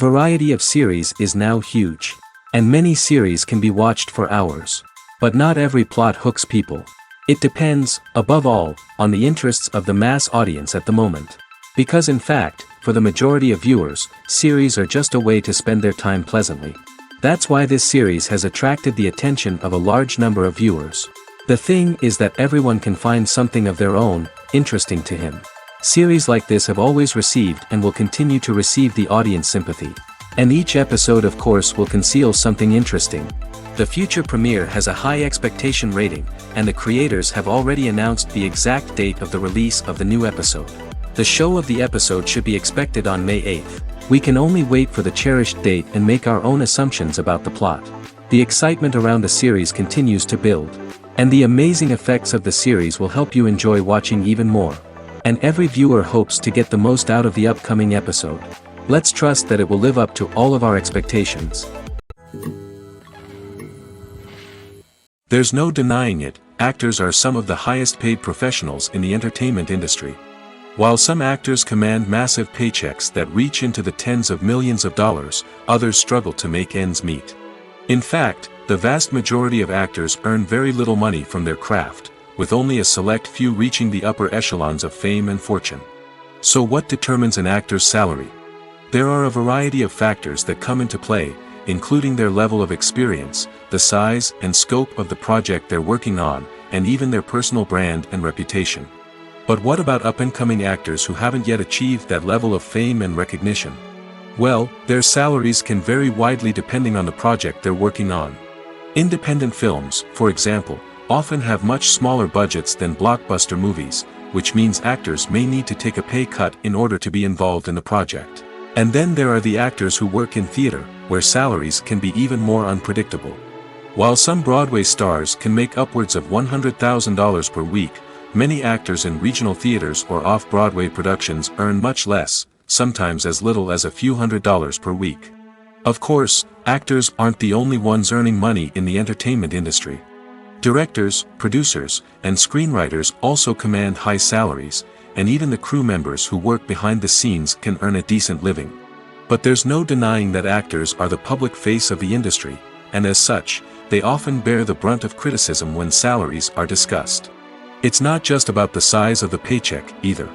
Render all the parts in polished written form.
variety of series is now huge. And many series can be watched for hours. But not every plot hooks people. It depends, above all, on the interests of the mass audience at the moment. Because in fact, for the majority of viewers, series are just a way to spend their time pleasantly. That's why this series has attracted the attention of a large number of viewers. The thing is that everyone can find something of their own, interesting to him. Series like this have always received and will continue to receive the audience sympathy. And each episode of course will conceal something interesting. The future premiere has a high expectation rating, and the creators have already announced the exact date of the release of the new episode. The show of the episode should be expected on May 8th. We can only wait for the cherished date and make our own assumptions about the plot. The excitement around the series continues to build. And the amazing effects of the series will help you enjoy watching even more. And every viewer hopes to get the most out of the upcoming episode. Let's trust that it will live up to all of our expectations. There's no denying it, actors are some of the highest paid professionals in the entertainment industry. While some actors command massive paychecks that reach into the tens of millions of dollars, others struggle to make ends meet. In fact, the vast majority of actors earn very little money from their craft, with only a select few reaching the upper echelons of fame and fortune. So what determines an actor's salary? There are a variety of factors that come into play, including their level of experience, the size and scope of the project they're working on, and even their personal brand and reputation. But what about up-and-coming actors who haven't yet achieved that level of fame and recognition? Well, their salaries can vary widely depending on the project they're working on. Independent films, for example, often have much smaller budgets than blockbuster movies, which means actors may need to take a pay cut in order to be involved in the project. And then there are the actors who work in theater, where salaries can be even more unpredictable. While some Broadway stars can make upwards of $100,000 per week, many actors in regional theaters or off-Broadway productions earn much less, sometimes as little as a few $100s per week. Of course, actors aren't the only ones earning money in the entertainment industry. Directors, producers, and screenwriters also command high salaries, and even the crew members who work behind the scenes can earn a decent living. But there's no denying that actors are the public face of the industry, and as such, they often bear the brunt of criticism when salaries are discussed. It's not just about the size of the paycheck, either.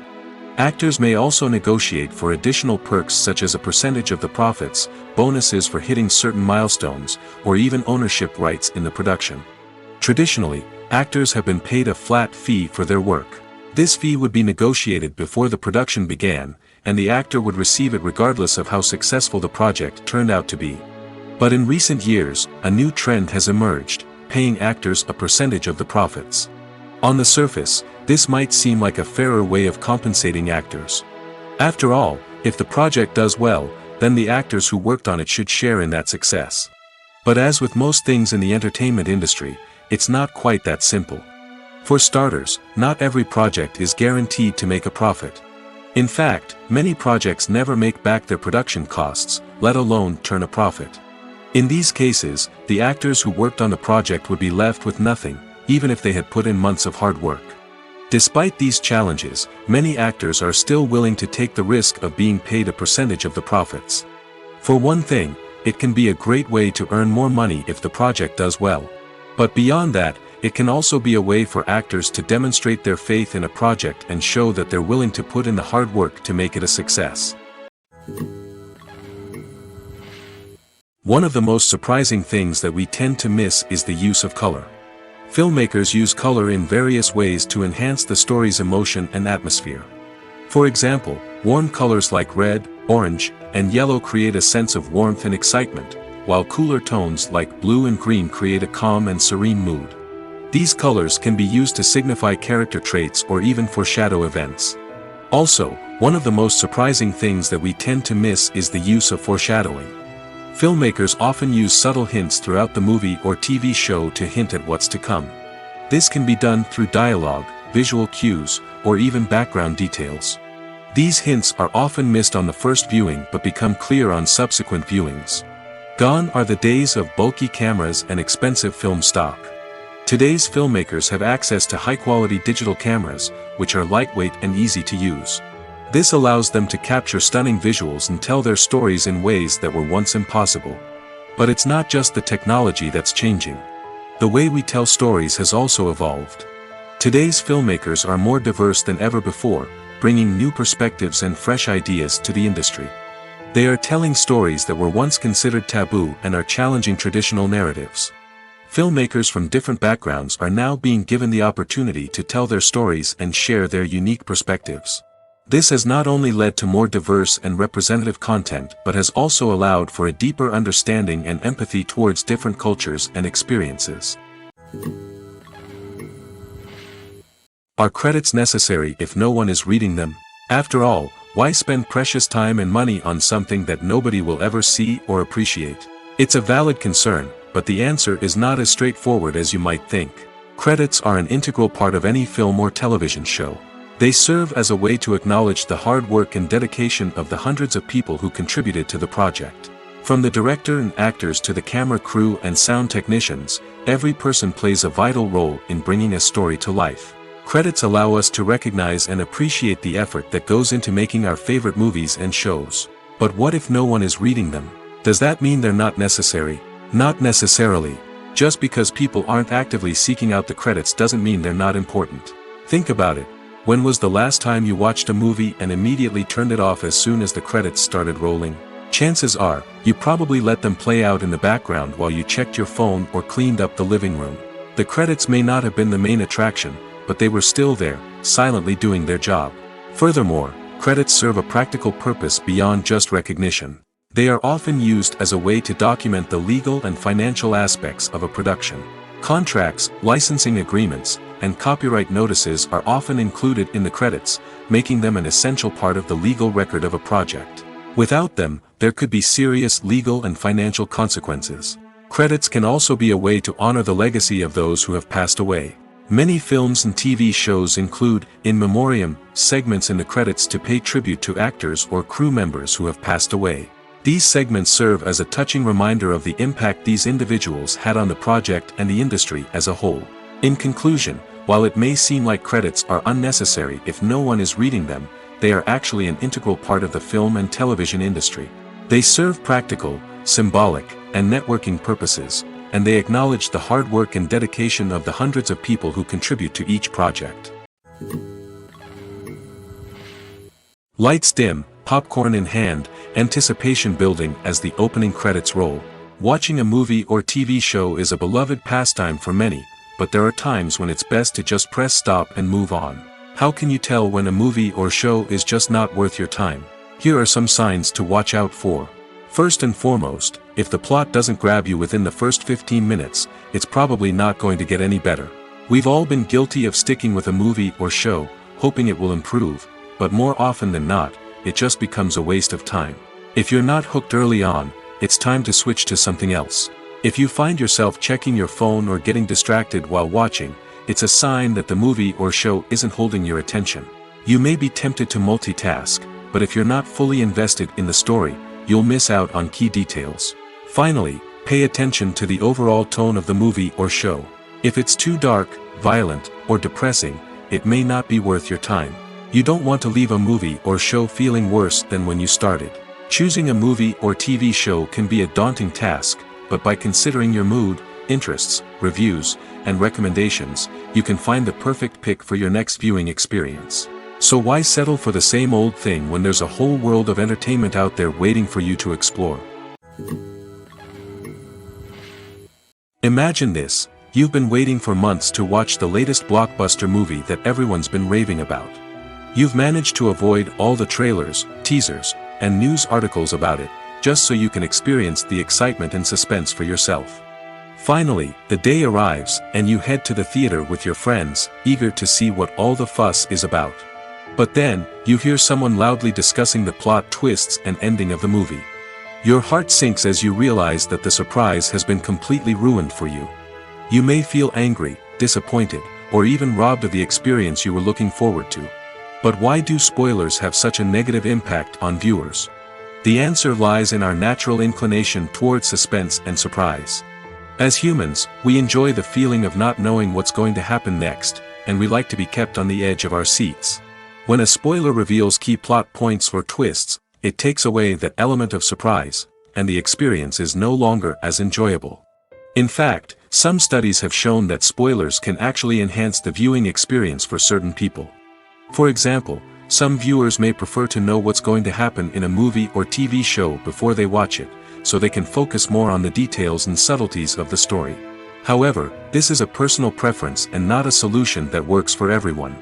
Actors may also negotiate for additional perks such as a percentage of the profits, bonuses for hitting certain milestones, or even ownership rights in the production. Traditionally, actors have been paid a flat fee for their work. This fee would be negotiated before the production began, and the actor would receive it regardless of how successful the project turned out to be. But in recent years, a new trend has emerged, paying actors a percentage of the profits. On the surface, this might seem like a fairer way of compensating actors. After all, if the project does well, then the actors who worked on it should share in that success. But as with most things in the entertainment industry, it's not quite that simple. For starters, not every project is guaranteed to make a profit. In fact, many projects never make back their production costs, let alone turn a profit. In these cases, the actors who worked on the project would be left with nothing, even if they had put in months of hard work. Despite these challenges, many actors are still willing to take the risk of being paid a percentage of the profits. For one thing, it can be a great way to earn more money if the project does well. But beyond that, it can also be a way for actors to demonstrate their faith in a project and show that they're willing to put in the hard work to make it a success. One of the most surprising things that we tend to miss is the use of color. Filmmakers use color in various ways to enhance the story's emotion and atmosphere. For example, warm colors like red, orange, and yellow create a sense of warmth and excitement, while cooler tones like blue and green create a calm and serene mood. These colors can be used to signify character traits or even foreshadow events. Also, one of the most surprising things that we tend to miss is the use of foreshadowing. Filmmakers often use subtle hints throughout the movie or TV show to hint at what's to come. This can be done through dialogue, visual cues, or even background details. These hints are often missed on the first viewing but become clear on subsequent viewings. Gone are the days of bulky cameras and expensive film stock. Today's filmmakers have access to high-quality digital cameras, which are lightweight and easy to use. This allows them to capture stunning visuals and tell their stories in ways that were once impossible. But it's not just the technology that's changing. The way we tell stories has also evolved. Today's filmmakers are more diverse than ever before, bringing new perspectives and fresh ideas to the industry. They are telling stories that were once considered taboo and are challenging traditional narratives. Filmmakers from different backgrounds are now being given the opportunity to tell their stories and share their unique perspectives. This has not only led to more diverse and representative content but has also allowed for a deeper understanding and empathy towards different cultures and experiences. Are credits necessary if no one is reading them? After all, why spend precious time and money on something that nobody will ever see or appreciate? It's a valid concern, but the answer is not as straightforward as you might think. Credits are an integral part of any film or television show. They serve as a way to acknowledge the hard work and dedication of the hundreds of people who contributed to the project. From the director and actors to the camera crew and sound technicians, every person plays a vital role in bringing a story to life. Credits allow us to recognize and appreciate the effort that goes into making our favorite movies and shows. But what if no one is reading them? Does that mean they're not necessary? Not necessarily. Just because people aren't actively seeking out the credits doesn't mean they're not important. Think about it. When was the last time you watched a movie and immediately turned it off as soon as the credits started rolling? Chances are, you probably let them play out in the background while you checked your phone or cleaned up the living room. The credits may not have been the main attraction, but they were still there, silently doing their job. Furthermore, credits serve a practical purpose beyond just recognition. They are often used as a way to document the legal and financial aspects of a production. Contracts, licensing agreements, and copyright notices are often included in the credits, making them an essential part of the legal record of a project. Without them, there could be serious legal and financial consequences. Credits can also be a way to honor the legacy of those who have passed away. Many films and TV shows include, in memoriam, segments in the credits to pay tribute to actors or crew members who have passed away. These segments serve as a touching reminder of the impact these individuals had on the project and the industry as a whole. In conclusion, while it may seem like credits are unnecessary if no one is reading them, they are actually an integral part of the film and television industry. They serve practical, symbolic, and networking purposes, and they acknowledge the hard work and dedication of the hundreds of people who contribute to each project. Lights dim, popcorn in hand, anticipation building as the opening credits roll. Watching a movie or TV show is a beloved pastime for many, but there are times when it's best to just press stop and move on. How can you tell when a movie or show is just not worth your time? Here are some signs to watch out for. First and foremost, if the plot doesn't grab you within the first 15 minutes, it's probably not going to get any better. We've all been guilty of sticking with a movie or show, hoping it will improve, but more often than not, it just becomes a waste of time. If you're not hooked early on, it's time to switch to something else. If you find yourself checking your phone or getting distracted while watching, it's a sign that the movie or show isn't holding your attention. You may be tempted to multitask, but if you're not fully invested in the story, you'll miss out on key details. Finally, pay attention to the overall tone of the movie or show. If it's too dark, violent, or depressing, it may not be worth your time. You don't want to leave a movie or show feeling worse than when you started. Choosing a movie or TV show can be a daunting task, but by considering your mood, interests, reviews, and recommendations, you can find the perfect pick for your next viewing experience. So why settle for the same old thing when there's a whole world of entertainment out there waiting for you to explore? Imagine this: you've been waiting for months to watch the latest blockbuster movie that everyone's been raving about. You've managed to avoid all the trailers, teasers, and news articles about it, just so you can experience the excitement and suspense for yourself. Finally, the day arrives, and you head to the theater with your friends, eager to see what all the fuss is about. But then, you hear someone loudly discussing the plot twists and ending of the movie. Your heart sinks as you realize that the surprise has been completely ruined for you. You may feel angry, disappointed, or even robbed of the experience you were looking forward to. But why do spoilers have such a negative impact on viewers? The answer lies in our natural inclination towards suspense and surprise. As humans, we enjoy the feeling of not knowing what's going to happen next, and we like to be kept on the edge of our seats. When a spoiler reveals key plot points or twists, it takes away that element of surprise, and the experience is no longer as enjoyable. In fact, some studies have shown that spoilers can actually enhance the viewing experience for certain people. For example, some viewers may prefer to know what's going to happen in a movie or TV show before they watch it, so they can focus more on the details and subtleties of the story. However, this is a personal preference and not a solution that works for everyone.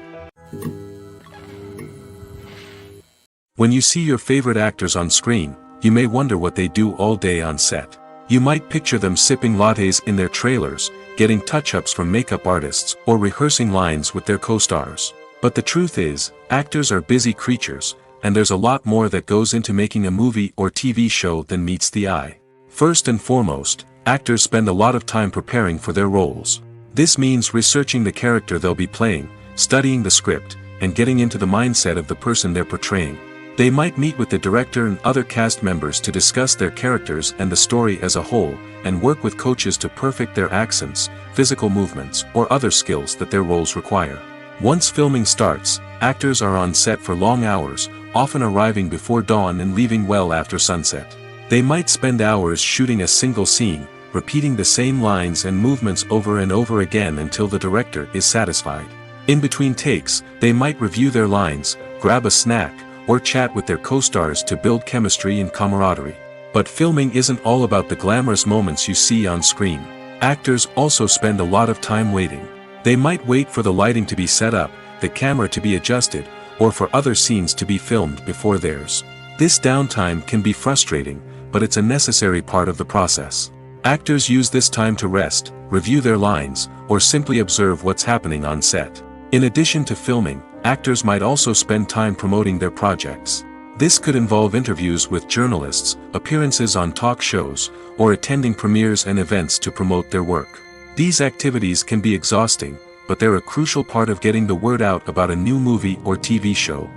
When you see your favorite actors on screen, you may wonder what they do all day on set. You might picture them sipping lattes in their trailers, getting touch-ups from makeup artists, or rehearsing lines with their co-stars. But the truth is, actors are busy creatures, and there's a lot more that goes into making a movie or TV show than meets the eye. First and foremost, actors spend a lot of time preparing for their roles. This means researching the character they'll be playing, studying the script, and getting into the mindset of the person they're portraying. They might meet with the director and other cast members to discuss their characters and the story as a whole, and work with coaches to perfect their accents, physical movements, or other skills that their roles require. Once filming starts, actors are on set for long hours, often arriving before dawn and leaving well after sunset. They might spend hours shooting a single scene, repeating the same lines and movements over and over again until the director is satisfied. In between takes, they might review their lines, grab a snack, or chat with their co-stars to build chemistry and camaraderie. But filming isn't all about the glamorous moments you see on screen. Actors also spend a lot of time waiting. They might wait for the lighting to be set up, the camera to be adjusted, or for other scenes to be filmed before theirs. This downtime can be frustrating, but it's a necessary part of the process. Actors use this time to rest, review their lines, or simply observe what's happening on set. In addition to filming, actors might also spend time promoting their projects. This could involve interviews with journalists, appearances on talk shows, or attending premieres and events to promote their work. These activities can be exhausting, but they're a crucial part of getting the word out about a new movie or TV show.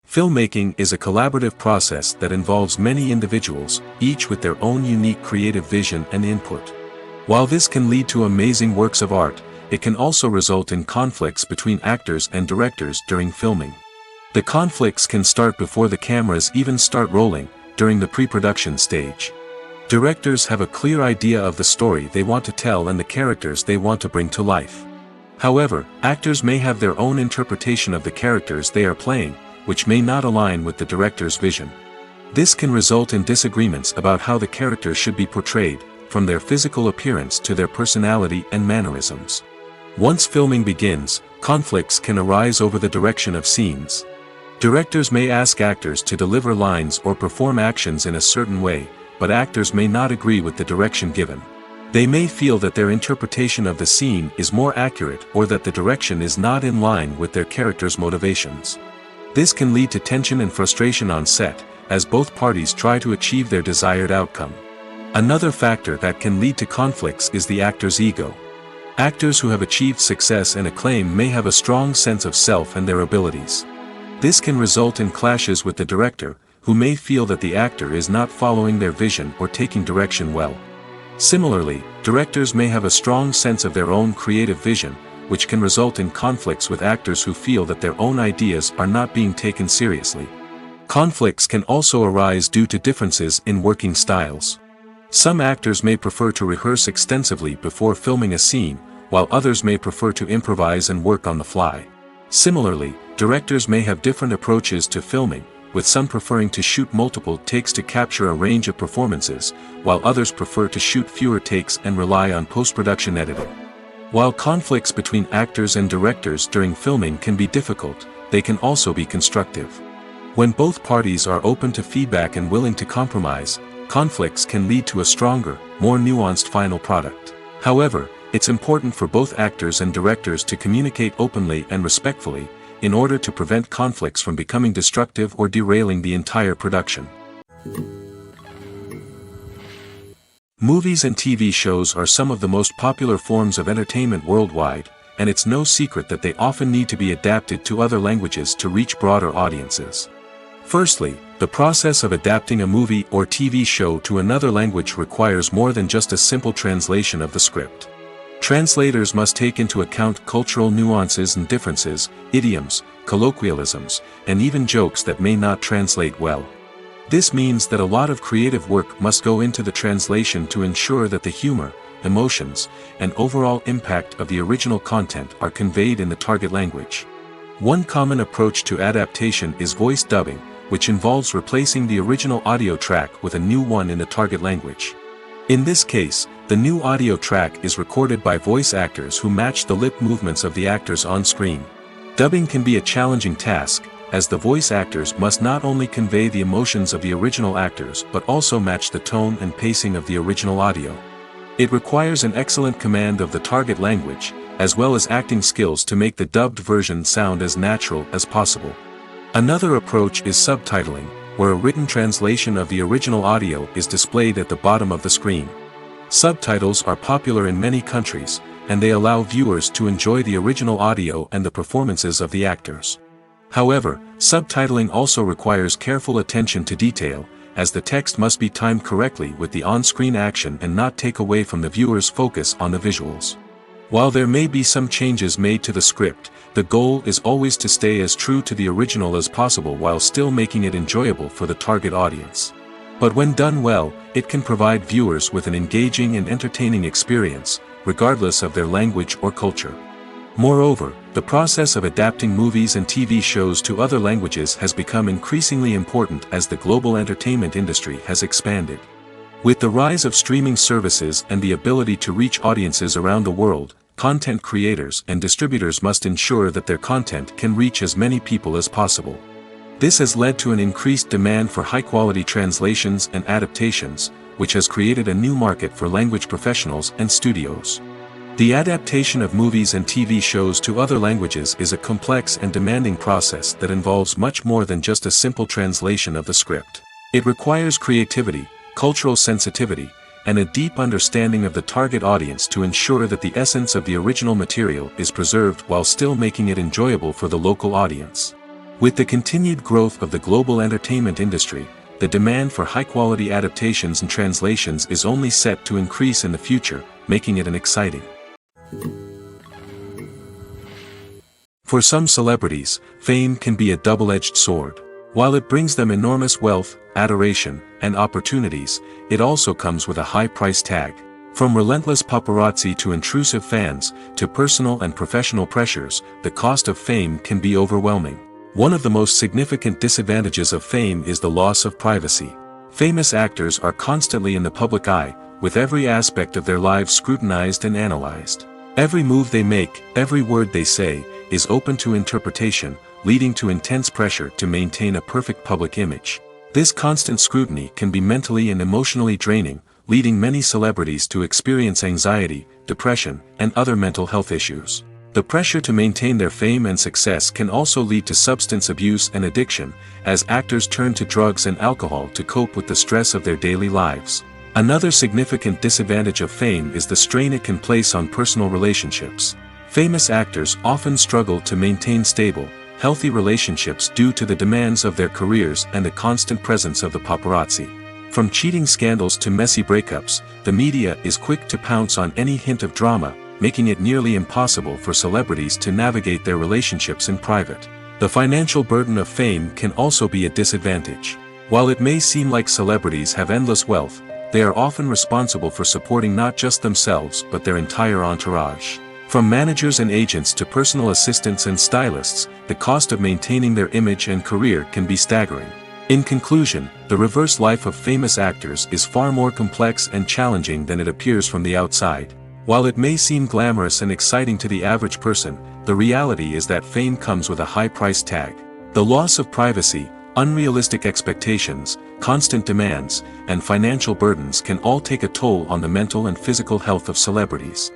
Filmmaking is a collaborative process that involves many individuals, each with their own unique creative vision and input. While this can lead to amazing works of art, it can also result in conflicts between actors and directors during filming. The conflicts can start before the cameras even start rolling, during the pre-production stage. Directors have a clear idea of the story they want to tell and the characters they want to bring to life. However, actors may have their own interpretation of the characters they are playing, which may not align with the director's vision. This can result in disagreements about how the characters should be portrayed, from their physical appearance to their personality and mannerisms. Once filming begins, conflicts can arise over the direction of scenes. Directors may ask actors to deliver lines or perform actions in a certain way, but actors may not agree with the direction given. They may feel that their interpretation of the scene is more accurate or that the direction is not in line with their character's motivations. This can lead to tension and frustration on set, as both parties try to achieve their desired outcome. Another factor that can lead to conflicts is the actor's ego. Actors who have achieved success and acclaim may have a strong sense of self and their abilities. This can result in clashes with the director, who may feel that the actor is not following their vision or taking direction well. Similarly, directors may have a strong sense of their own creative vision, which can result in conflicts with actors who feel that their own ideas are not being taken seriously. Conflicts can also arise due to differences in working styles. Some actors may prefer to rehearse extensively before filming a scene, while others may prefer to improvise and work on the fly. Similarly, directors may have different approaches to filming, with some preferring to shoot multiple takes to capture a range of performances, while others prefer to shoot fewer takes and rely on post-production editing. While conflicts between actors and directors during filming can be difficult, they can also be constructive. When both parties are open to feedback and willing to compromise, conflicts can lead to a stronger, more nuanced final product. However, it's important for both actors and directors to communicate openly and respectfully, in order to prevent conflicts from becoming destructive or derailing the entire production. Movies and TV shows are some of the most popular forms of entertainment worldwide, and it's no secret that they often need to be adapted to other languages to reach broader audiences. Firstly, the process of adapting a movie or TV show to another language requires more than just a simple translation of the script. Translators must take into account cultural nuances and differences, idioms, colloquialisms, and even jokes that may not translate well. This means that a lot of creative work must go into the translation to ensure that the humor, emotions, and overall impact of the original content are conveyed in the target language. One common approach to adaptation is voice dubbing, which involves replacing the original audio track with a new one in the target language. In this case, the new audio track is recorded by voice actors who match the lip movements of the actors on screen. Dubbing can be a challenging task, as the voice actors must not only convey the emotions of the original actors but also match the tone and pacing of the original audio. It requires an excellent command of the target language, as well as acting skills to make the dubbed version sound as natural as possible. Another approach is subtitling, where a written translation of the original audio is displayed at the bottom of the screen. Subtitles are popular in many countries, and they allow viewers to enjoy the original audio and the performances of the actors. However, subtitling also requires careful attention to detail, as the text must be timed correctly with the on-screen action and not take away from the viewer's focus on the visuals. While there may be some changes made to the script, the goal is always to stay as true to the original as possible while still making it enjoyable for the target audience. But when done well, it can provide viewers with an engaging and entertaining experience, regardless of their language or culture. Moreover, the process of adapting movies and TV shows to other languages has become increasingly important as the global entertainment industry has expanded. With the rise of streaming services and the ability to reach audiences around the world, content creators and distributors must ensure that their content can reach as many people as possible. This has led to an increased demand for high-quality translations and adaptations, which has created a new market for language professionals and studios. The adaptation of movies and TV shows to other languages is a complex and demanding process that involves much more than just a simple translation of the script. It requires creativity, cultural sensitivity, and a deep understanding of the target audience to ensure that the essence of the original material is preserved while still making it enjoyable for the local audience. With the continued growth of the global entertainment industry, the demand for high-quality adaptations and translations is only set to increase in the future, making it an exciting. For some celebrities, fame can be a double-edged sword. While it brings them enormous wealth, adoration, and opportunities, it also comes with a high price tag. From relentless paparazzi to intrusive fans, to personal and professional pressures, the cost of fame can be overwhelming. One of the most significant disadvantages of fame is the loss of privacy. Famous actors are constantly in the public eye, with every aspect of their lives scrutinized and analyzed. Every move they make, every word they say, is open to interpretation, leading to intense pressure to maintain a perfect public image. This constant scrutiny can be mentally and emotionally draining, leading many celebrities to experience anxiety, depression, and other mental health issues. The pressure to maintain their fame and success can also lead to substance abuse and addiction, as actors turn to drugs and alcohol to cope with the stress of their daily lives. Another significant disadvantage of fame is the strain it can place on personal relationships. Famous actors often struggle to maintain stable, healthy relationships due to the demands of their careers and the constant presence of the paparazzi. From cheating scandals to messy breakups, the media is quick to pounce on any hint of drama, making it nearly impossible for celebrities to navigate their relationships in private. The financial burden of fame can also be a disadvantage. While it may seem like celebrities have endless wealth, they are often responsible for supporting not just themselves but their entire entourage. From managers and agents to personal assistants and stylists, the cost of maintaining their image and career can be staggering. In conclusion, the reverse life of famous actors is far more complex and challenging than it appears from the outside. While it may seem glamorous and exciting to the average person, the reality is that fame comes with a high price tag. The loss of privacy, unrealistic expectations, constant demands, and financial burdens can all take a toll on the mental and physical health of celebrities.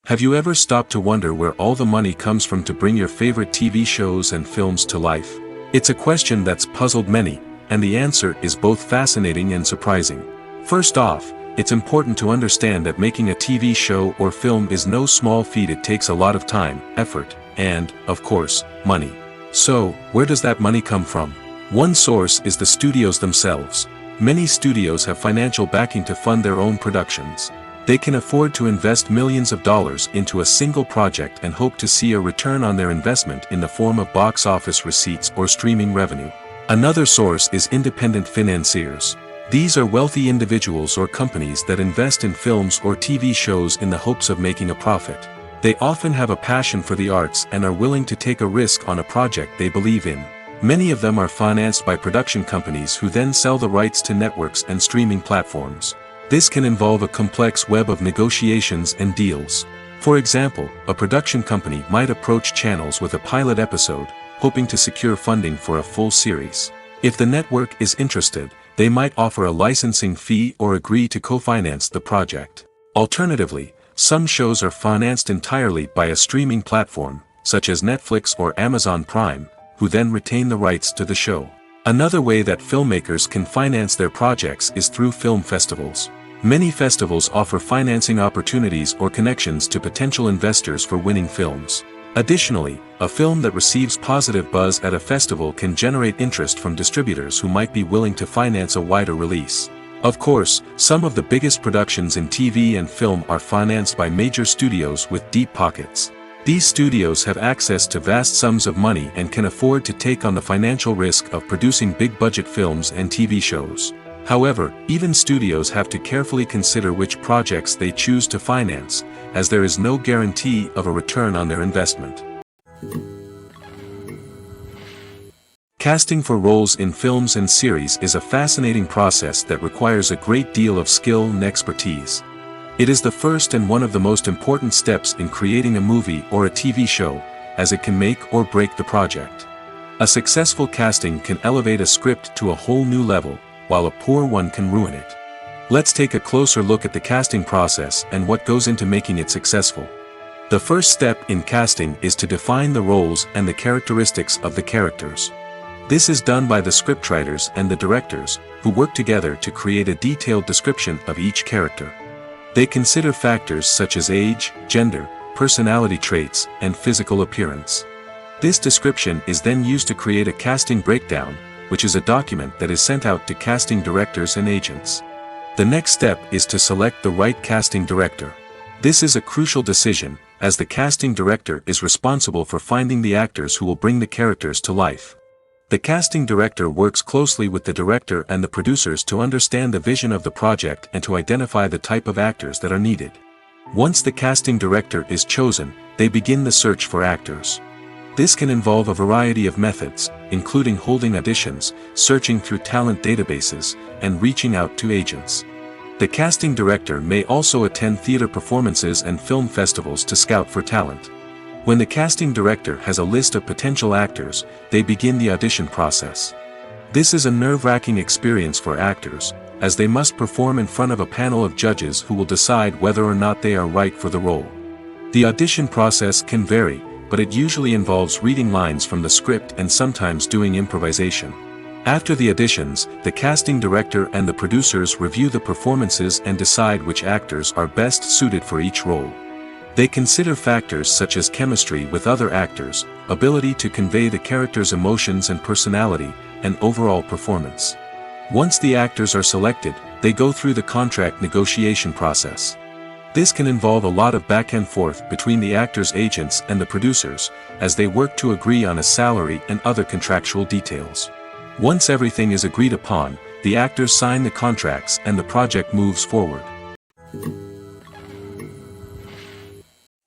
Have you ever stopped to wonder where all the money comes from to bring your favorite TV shows and films to life? It's a question that's puzzled many, and the answer is both fascinating and surprising. First off, it's important to understand that making a TV show or film is no small feat. It takes a lot of time, effort, and, of course, money. So, where does that money come from? One source is the studios themselves. Many studios have financial backing to fund their own productions. They can afford to invest millions of dollars into a single project and hope to see a return on their investment in the form of box office receipts or streaming revenue. Another source is independent financiers. These are wealthy individuals or companies that invest in films or TV shows in the hopes of making a profit. They often have a passion for the arts and are willing to take a risk on a project they believe in. Many of them are financed by production companies who then sell the rights to networks and streaming platforms. This can involve a complex web of negotiations and deals. For example, a production company might approach channels with a pilot episode, hoping to secure funding for a full series. If the network is interested, they might offer a licensing fee or agree to co-finance the project. Alternatively, some shows are financed entirely by a streaming platform, such as Netflix or Amazon Prime, who then retain the rights to the show. Another way that filmmakers can finance their projects is through film festivals. Many festivals offer financing opportunities or connections to potential investors for winning films. Additionally, a film that receives positive buzz at a festival can generate interest from distributors who might be willing to finance a wider release. Of course, some of the biggest productions in TV and film are financed by major studios with deep pockets. These studios have access to vast sums of money and can afford to take on the financial risk of producing big-budget films and TV shows. However, even studios have to carefully consider which projects they choose to finance, as there is no guarantee of a return on their investment. Casting for roles in films and series is a fascinating process that requires a great deal of skill and expertise. It is the first and one of the most important steps in creating a movie or a TV show, as it can make or break the project. A successful casting can elevate a script to a whole new level, while a poor one can ruin it. Let's take a closer look at the casting process and what goes into making it successful. The first step in casting is to define the roles and the characteristics of the characters. This is done by the scriptwriters and the directors, who work together to create a detailed description of each character. They consider factors such as age, gender, personality traits, and physical appearance. This description is then used to create a casting breakdown, which is a document that is sent out to casting directors and agents. The next step is to select the right casting director. This is a crucial decision, as the casting director is responsible for finding the actors who will bring the characters to life. The casting director works closely with the director and the producers to understand the vision of the project and to identify the type of actors that are needed. Once the casting director is chosen, they begin the search for actors. This can involve a variety of methods, including holding auditions, searching through talent databases, and reaching out to agents. The casting director may also attend theater performances and film festivals to scout for talent. When the casting director has a list of potential actors, they begin the audition process. This is a nerve-wracking experience for actors, as they must perform in front of a panel of judges who will decide whether or not they are right for the role. The audition process can vary, but it usually involves reading lines from the script and sometimes doing improvisation. After the auditions, the casting director and the producers review the performances and decide which actors are best suited for each role. They consider factors such as chemistry with other actors, ability to convey the character's emotions and personality, and overall performance. Once the actors are selected, they go through the contract negotiation process. This can involve a lot of back and forth between the actors' agents and the producers, as they work to agree on a salary and other contractual details. Once everything is agreed upon, the actors sign the contracts and the project moves forward.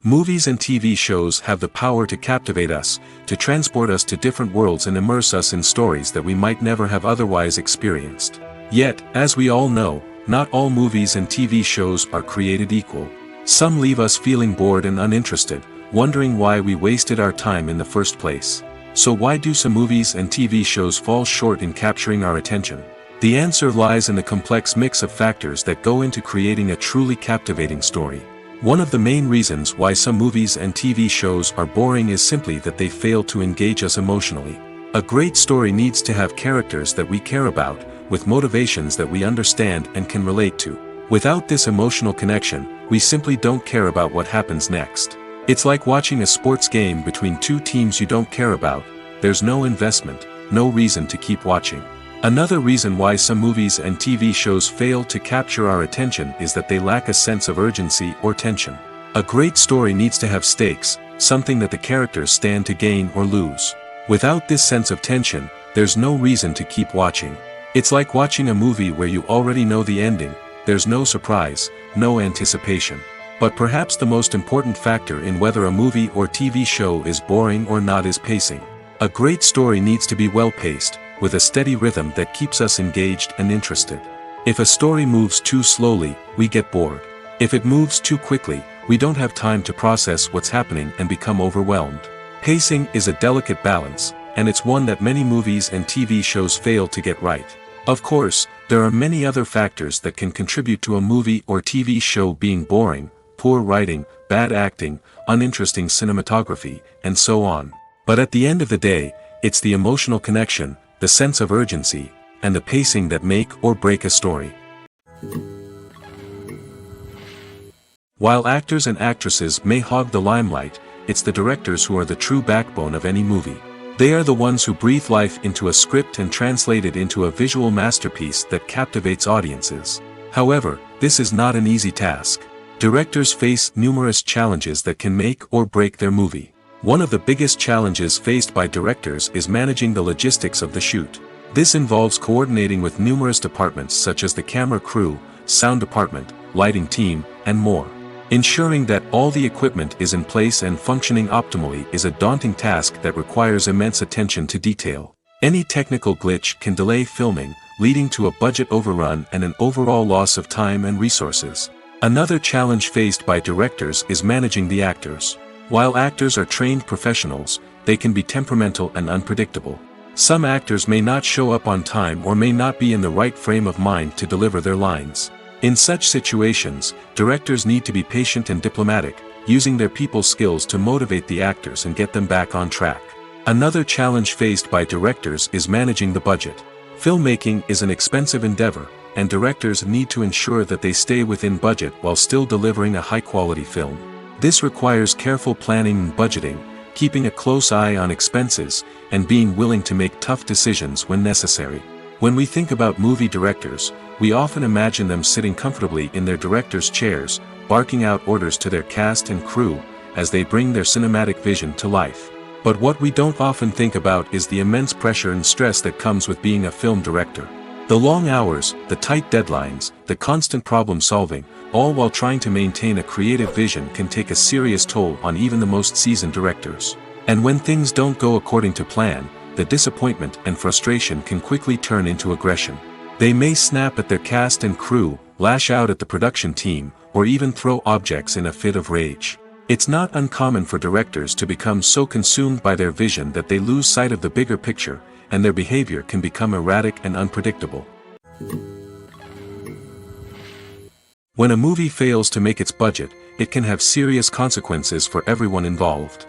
Movies and TV shows have the power to captivate us, to transport us to different worlds and immerse us in stories that we might never have otherwise experienced. Yet, as we all know, not all movies and TV shows are created equal. Some leave us feeling bored and uninterested, wondering why we wasted our time in the first place. So why do some movies and TV shows fall short in capturing our attention? The answer lies in the complex mix of factors that go into creating a truly captivating story. One of the main reasons why some movies and TV shows are boring is simply that they fail to engage us emotionally. A great story needs to have characters that we care about, with motivations that we understand and can relate to. Without this emotional connection, we simply don't care about what happens next. It's like watching a sports game between two teams you don't care about. There's no investment, no reason to keep watching. Another reason why some movies and TV shows fail to capture our attention is that they lack a sense of urgency or tension. A great story needs to have stakes, something that the characters stand to gain or lose. Without this sense of tension, there's no reason to keep watching. It's like watching a movie where you already know the ending, there's no surprise, no anticipation. But perhaps the most important factor in whether a movie or TV show is boring or not is pacing. A great story needs to be well-paced, with a steady rhythm that keeps us engaged and interested. If a story moves too slowly, we get bored. If it moves too quickly, we don't have time to process what's happening and become overwhelmed. Pacing is a delicate balance, and it's one that many movies and TV shows fail to get right. Of course, there are many other factors that can contribute to a movie or TV show being boring: poor writing, bad acting, uninteresting cinematography, and so on. But at the end of the day, it's the emotional connection, the sense of urgency, and the pacing that make or break a story. While actors and actresses may hog the limelight, it's the directors who are the true backbone of any movie. They are the ones who breathe life into a script and translate it into a visual masterpiece that captivates audiences. However, this is not an easy task. Directors face numerous challenges that can make or break their movie. One of the biggest challenges faced by directors is managing the logistics of the shoot. This involves coordinating with numerous departments such as the camera crew, sound department, lighting team, and more. Ensuring that all the equipment is in place and functioning optimally is a daunting task that requires immense attention to detail. Any technical glitch can delay filming, leading to a budget overrun and an overall loss of time and resources. Another challenge faced by directors is managing the actors. While actors are trained professionals, they can be temperamental and unpredictable. Some actors may not show up on time or may not be in the right frame of mind to deliver their lines. In such situations, directors need to be patient and diplomatic, using their people skills to motivate the actors and get them back on track. Another challenge faced by directors is managing the budget. Filmmaking is an expensive endeavor, and directors need to ensure that they stay within budget while still delivering a high-quality film. This requires careful planning and budgeting, keeping a close eye on expenses, and being willing to make tough decisions when necessary. When we think about movie directors, we often imagine them sitting comfortably in their director's chairs, barking out orders to their cast and crew, as they bring their cinematic vision to life. But what we don't often think about is the immense pressure and stress that comes with being a film director. The long hours, the tight deadlines, the constant problem solving, all while trying to maintain a creative vision can take a serious toll on even the most seasoned directors. And when things don't go according to plan, the disappointment and frustration can quickly turn into aggression. They may snap at their cast and crew, lash out at the production team, or even throw objects in a fit of rage. It's not uncommon for directors to become so consumed by their vision that they lose sight of the bigger picture, and their behavior can become erratic and unpredictable. When a movie fails to make its budget, it can have serious consequences for everyone involved.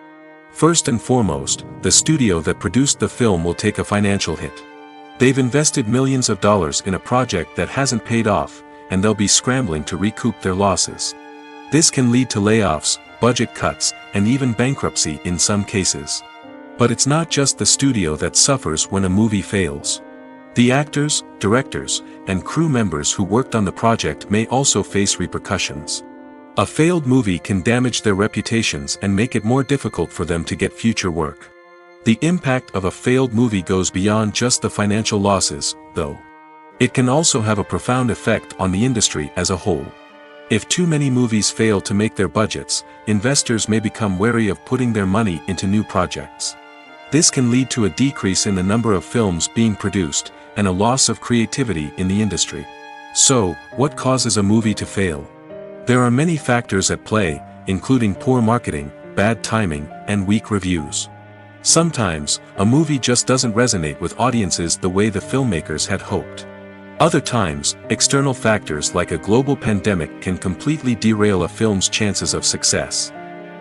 First and foremost, the studio that produced the film will take a financial hit. They've invested millions of dollars in a project that hasn't paid off, and they'll be scrambling to recoup their losses. This can lead to layoffs, budget cuts, and even bankruptcy in some cases. But it's not just the studio that suffers when a movie fails. The actors, directors, and crew members who worked on the project may also face repercussions. A failed movie can damage their reputations and make it more difficult for them to get future work. The impact of a failed movie goes beyond just the financial losses, though. It can also have a profound effect on the industry as a whole. If too many movies fail to make their budgets, investors may become wary of putting their money into new projects. This can lead to a decrease in the number of films being produced, and a loss of creativity in the industry. So, what causes a movie to fail? There are many factors at play, including poor marketing, bad timing, and weak reviews. Sometimes, a movie just doesn't resonate with audiences the way the filmmakers had hoped. Other times, external factors like a global pandemic can completely derail a film's chances of success.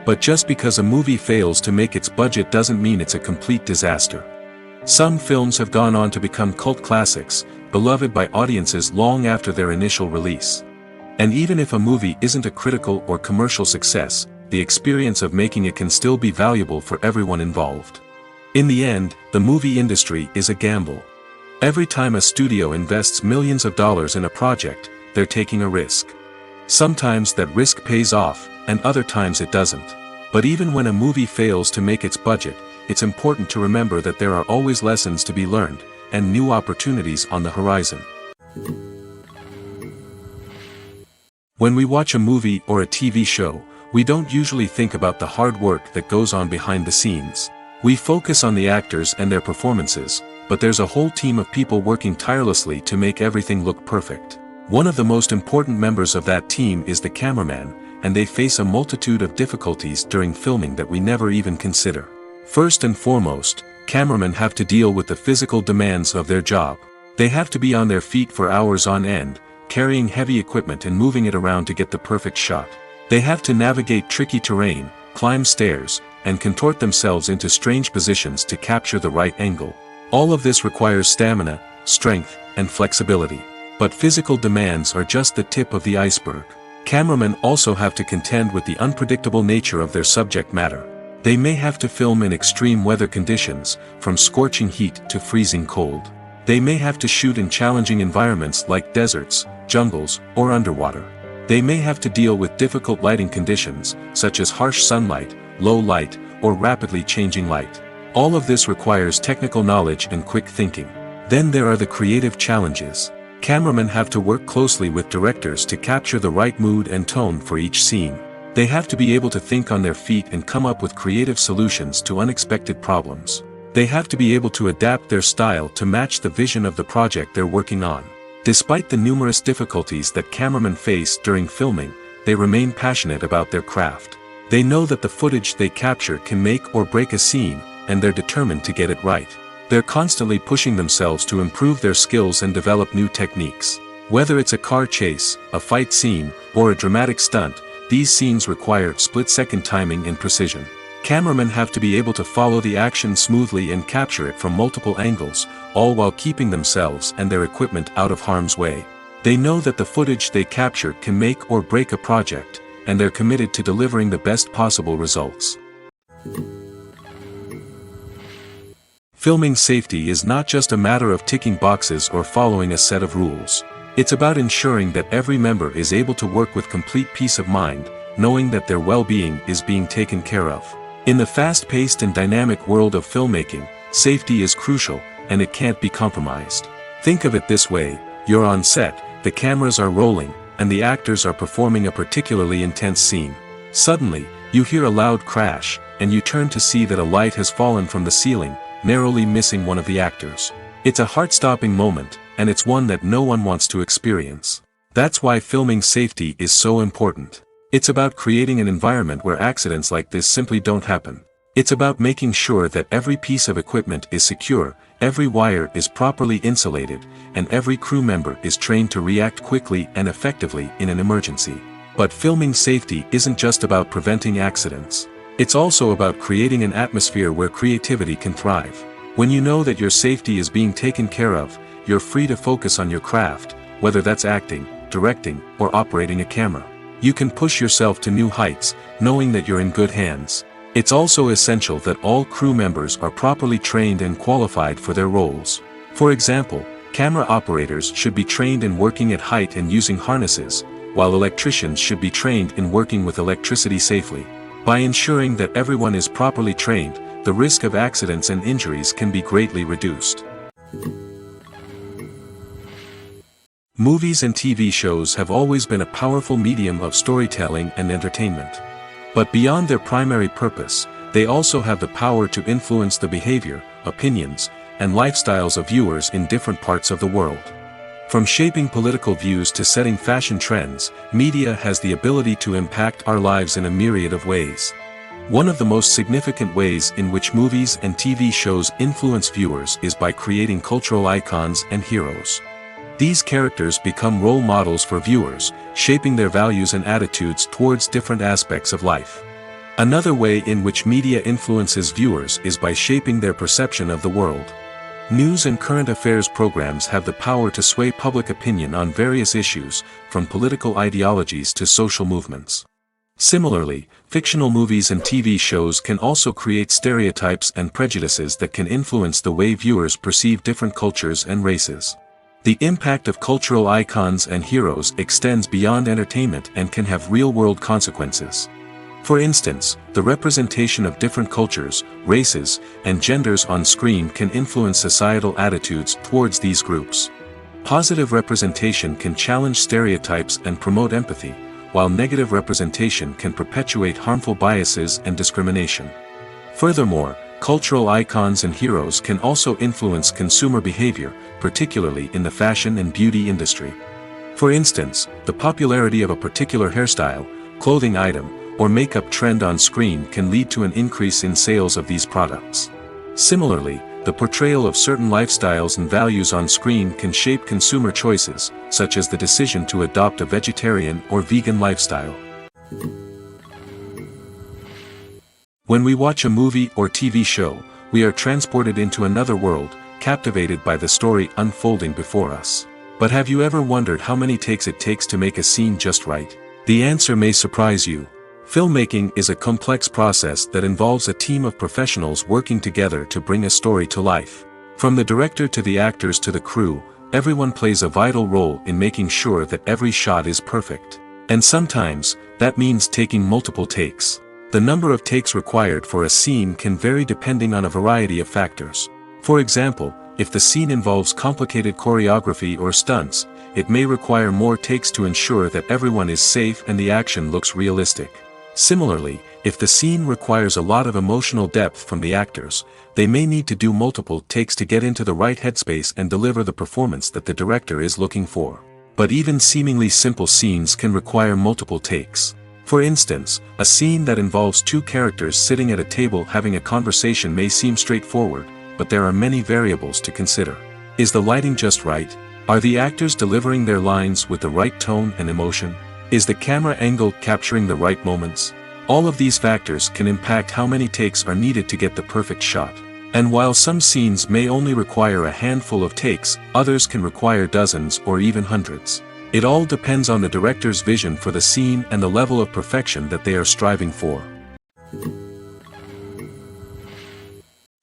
But just because a movie fails to make its budget doesn't mean it's a complete disaster. Some films have gone on to become cult classics, beloved by audiences long after their initial release. And even if a movie isn't a critical or commercial success, the experience of making it can still be valuable for everyone involved. In the end, the movie industry is a gamble. Every time a studio invests millions of dollars in a project, they're taking a risk. Sometimes that risk pays off, and other times it doesn't. But even when a movie fails to make its budget, it's important to remember that there are always lessons to be learned, and new opportunities on the horizon. When we watch a movie or a TV show, we don't usually think about the hard work that goes on behind the scenes. We focus on the actors and their performances, but there's a whole team of people working tirelessly to make everything look perfect. One of the most important members of that team is the cameraman, and they face a multitude of difficulties during filming that we never even consider. First and foremost, cameramen have to deal with the physical demands of their job. They have to be on their feet for hours on end, carrying heavy equipment and moving it around to get the perfect shot. They have to navigate tricky terrain, climb stairs, and contort themselves into strange positions to capture the right angle. All of this requires stamina, strength, and flexibility. But physical demands are just the tip of the iceberg. Cameramen also have to contend with the unpredictable nature of their subject matter. They may have to film in extreme weather conditions, from scorching heat to freezing cold. They may have to shoot in challenging environments like deserts, jungles, or underwater. They may have to deal with difficult lighting conditions, such as harsh sunlight, low light, or rapidly changing light. All of this requires technical knowledge and quick thinking. Then there are the creative challenges. Cameramen have to work closely with directors to capture the right mood and tone for each scene. They have to be able to think on their feet and come up with creative solutions to unexpected problems. They have to be able to adapt their style to match the vision of the project they're working on. Despite the numerous difficulties that cameramen face during filming, they remain passionate about their craft. They know that the footage they capture can make or break a scene, and they're determined to get it right. They're constantly pushing themselves to improve their skills and develop new techniques. Whether it's a car chase, a fight scene, or a dramatic stunt, these scenes require split-second timing and precision. Cameramen have to be able to follow the action smoothly and capture it from multiple angles, all while keeping themselves and their equipment out of harm's way. They know that the footage they capture can make or break a project, and they're committed to delivering the best possible results. Filming safety is not just a matter of ticking boxes or following a set of rules. It's about ensuring that every member is able to work with complete peace of mind, knowing that their well-being is being taken care of. In the fast-paced and dynamic world of filmmaking, safety is crucial, and it can't be compromised. Think of it this way: you're on set, the cameras are rolling, and the actors are performing a particularly intense scene. Suddenly, you hear a loud crash, and you turn to see that a light has fallen from the ceiling, narrowly missing one of the actors. It's a heart-stopping moment, and it's one that no one wants to experience. That's why filming safety is so important. It's about creating an environment where accidents like this simply don't happen. It's about making sure that every piece of equipment is secure, every wire is properly insulated, and every crew member is trained to react quickly and effectively in an emergency. But filming safety isn't just about preventing accidents. It's also about creating an atmosphere where creativity can thrive. When you know that your safety is being taken care of, you're free to focus on your craft, whether that's acting, directing, or operating a camera. You can push yourself to new heights, knowing that you're in good hands. It's also essential that all crew members are properly trained and qualified for their roles. For example, camera operators should be trained in working at height and using harnesses, while electricians should be trained in working with electricity safely. By ensuring that everyone is properly trained, the risk of accidents and injuries can be greatly reduced. Movies and TV shows have always been a powerful medium of storytelling and entertainment. But beyond their primary purpose, they also have the power to influence the behavior, opinions, and lifestyles of viewers in different parts of the world. From shaping political views to setting fashion trends, media has the ability to impact our lives in a myriad of ways. One of the most significant ways in which movies and TV shows influence viewers is by creating cultural icons and heroes. These characters become role models for viewers, shaping their values and attitudes towards different aspects of life. Another way in which media influences viewers is by shaping their perception of the world. News and current affairs programs have the power to sway public opinion on various issues, from political ideologies to social movements. Similarly, fictional movies and TV shows can also create stereotypes and prejudices that can influence the way viewers perceive different cultures and races. The impact of cultural icons and heroes extends beyond entertainment and can have real-world consequences. For instance, the representation of different cultures, races, and genders on screen can influence societal attitudes towards these groups. Positive representation can challenge stereotypes and promote empathy, while negative representation can perpetuate harmful biases and discrimination. Furthermore, cultural icons and heroes can also influence consumer behavior, particularly in the fashion and beauty industry. For instance, the popularity of a particular hairstyle, clothing item, or makeup trend on screen can lead to an increase in sales of these products. Similarly, the portrayal of certain lifestyles and values on screen can shape consumer choices, such as the decision to adopt a vegetarian or vegan lifestyle. When we watch a movie or TV show, we are transported into another world, captivated by the story unfolding before us. But have you ever wondered how many takes it takes to make a scene just right? The answer may surprise you. Filmmaking is a complex process that involves a team of professionals working together to bring a story to life. From the director to the actors to the crew, everyone plays a vital role in making sure that every shot is perfect. And sometimes, that means taking multiple takes. The number of takes required for a scene can vary depending on a variety of factors. For example, if the scene involves complicated choreography or stunts, it may require more takes to ensure that everyone is safe and the action looks realistic. Similarly, if the scene requires a lot of emotional depth from the actors, they may need to do multiple takes to get into the right headspace and deliver the performance that the director is looking for. But even seemingly simple scenes can require multiple takes. For instance, a scene that involves two characters sitting at a table having a conversation may seem straightforward, but there are many variables to consider. Is the lighting just right? Are the actors delivering their lines with the right tone and emotion? Is the camera angle capturing the right moments? All of these factors can impact how many takes are needed to get the perfect shot. And while some scenes may only require a handful of takes, others can require dozens or even hundreds. It all depends on the director's vision for the scene and the level of perfection that they are striving for.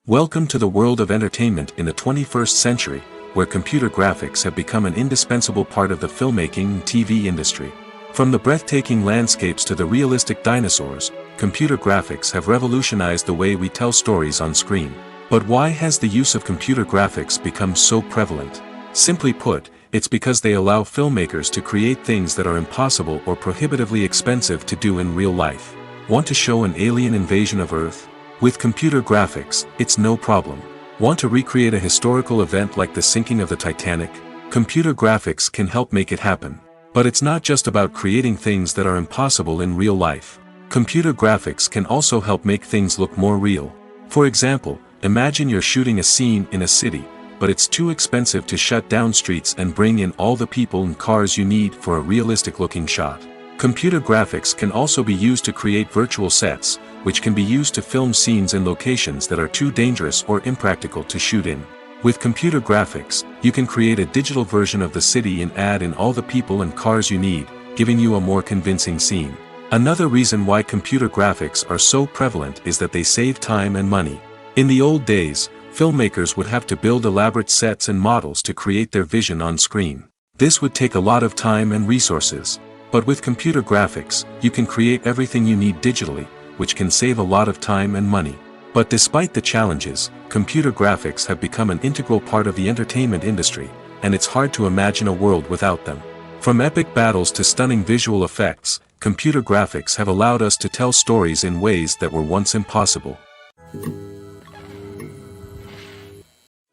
Welcome to the world of entertainment in the 21st century, where computer graphics have become an indispensable part of the filmmaking and TV industry. From the breathtaking landscapes to the realistic dinosaurs, computer graphics have revolutionized the way we tell stories on screen. But why has the use of computer graphics become so prevalent? Simply put, it's because they allow filmmakers to create things that are impossible or prohibitively expensive to do in real life. Want to show an alien invasion of Earth? With computer graphics, it's no problem. Want to recreate a historical event like the sinking of the Titanic? Computer graphics can help make it happen. But it's not just about creating things that are impossible in real life. Computer graphics can also help make things look more real. For example, imagine you're shooting a scene in a city, but it's too expensive to shut down streets and bring in all the people and cars you need for a realistic-looking shot. Computer graphics can also be used to create virtual sets, which can be used to film scenes in locations that are too dangerous or impractical to shoot in. With computer graphics, you can create a digital version of the city and add in all the people and cars you need, giving you a more convincing scene. Another reason why computer graphics are so prevalent is that they save time and money. In the old days, filmmakers would have to build elaborate sets and models to create their vision on screen. This would take a lot of time and resources. But with computer graphics, you can create everything you need digitally, which can save a lot of time and money. But despite the challenges, computer graphics have become an integral part of the entertainment industry, and it's hard to imagine a world without them. From epic battles to stunning visual effects, computer graphics have allowed us to tell stories in ways that were once impossible.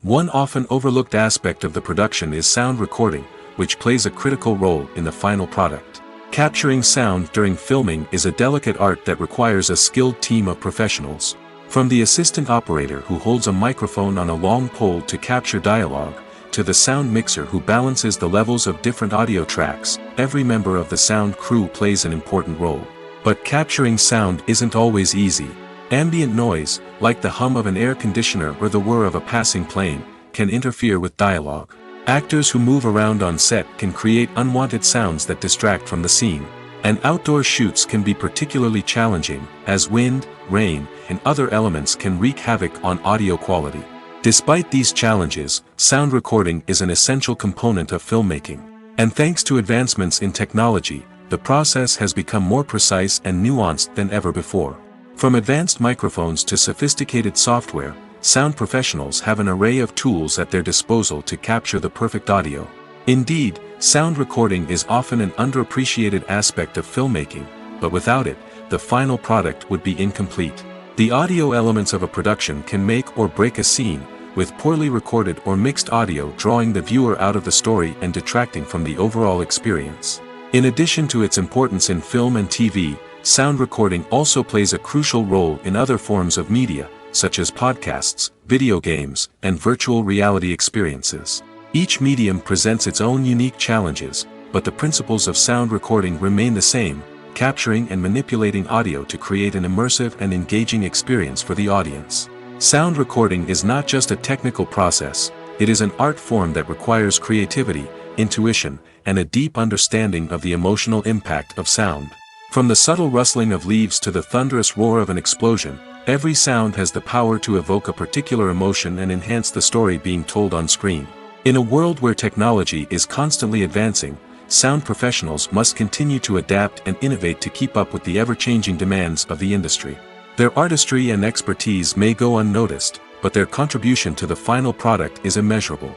One often overlooked aspect of the production is sound recording, which plays a critical role in the final product. Capturing sound during filming is a delicate art that requires a skilled team of professionals. From the assistant operator who holds a microphone on a long pole to capture dialogue, to the sound mixer who balances the levels of different audio tracks, every member of the sound crew plays an important role. But capturing sound isn't always easy. Ambient noise, like the hum of an air conditioner or the whir of a passing plane, can interfere with dialogue. Actors who move around on set can create unwanted sounds that distract from the scene. And outdoor shoots can be particularly challenging, as wind, rain, and other elements can wreak havoc on audio quality. Despite these challenges, sound recording is an essential component of filmmaking. And thanks to advancements in technology, the process has become more precise and nuanced than ever before. From advanced microphones to sophisticated software, sound professionals have an array of tools at their disposal to capture the perfect audio. Indeed, sound recording is often an underappreciated aspect of filmmaking, but without it, the final product would be incomplete. The audio elements of a production can make or break a scene, with poorly recorded or mixed audio drawing the viewer out of the story and detracting from the overall experience. In addition to its importance in film and TV, sound recording also plays a crucial role in other forms of media, such as podcasts, video games, and virtual reality experiences. Each medium presents its own unique challenges, but the principles of sound recording remain the same: capturing and manipulating audio to create an immersive and engaging experience for the audience. Sound recording is not just a technical process, it is an art form that requires creativity, intuition, and a deep understanding of the emotional impact of sound. From the subtle rustling of leaves to the thunderous roar of an explosion, every sound has the power to evoke a particular emotion and enhance the story being told on screen. In a world where technology is constantly advancing, sound professionals must continue to adapt and innovate to keep up with the ever-changing demands of the industry. Their artistry and expertise may go unnoticed, but their contribution to the final product is immeasurable.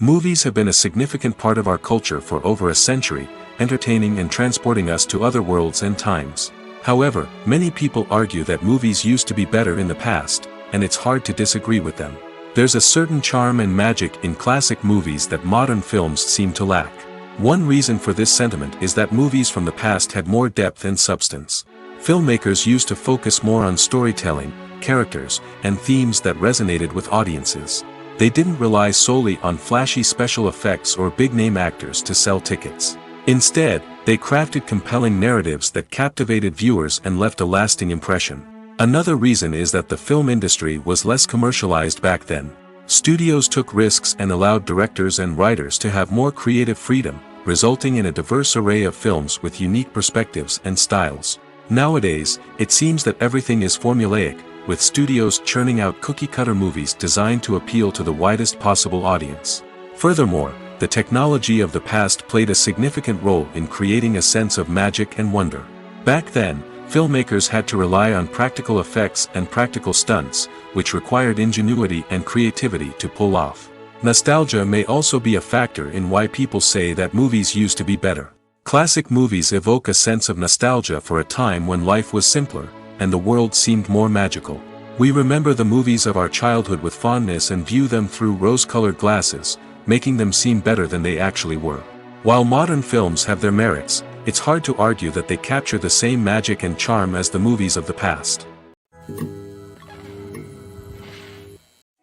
Movies have been a significant part of our culture for over a century, entertaining and transporting us to other worlds and times. However, many people argue that movies used to be better in the past, and it's hard to disagree with them. There's a certain charm and magic in classic movies that modern films seem to lack. One reason for this sentiment is that movies from the past had more depth and substance. Filmmakers used to focus more on storytelling, characters, and themes that resonated with audiences. They didn't rely solely on flashy special effects or big-name actors to sell tickets. Instead, they crafted compelling narratives that captivated viewers and left a lasting impression. Another reason is that the film industry was less commercialized back then. Studios took risks and allowed directors and writers to have more creative freedom, resulting in a diverse array of films with unique perspectives and styles. Nowadays, it seems that everything is formulaic, with studios churning out cookie-cutter movies designed to appeal to the widest possible audience. Furthermore, the technology of the past played a significant role in creating a sense of magic and wonder. Back then, filmmakers had to rely on practical effects and practical stunts, which required ingenuity and creativity to pull off. Nostalgia may also be a factor in why people say that movies used to be better. Classic movies evoke a sense of nostalgia for a time when life was simpler, and the world seemed more magical. We remember the movies of our childhood with fondness and view them through rose-colored glasses, making them seem better than they actually were. While modern films have their merits, it's hard to argue that they capture the same magic and charm as the movies of the past.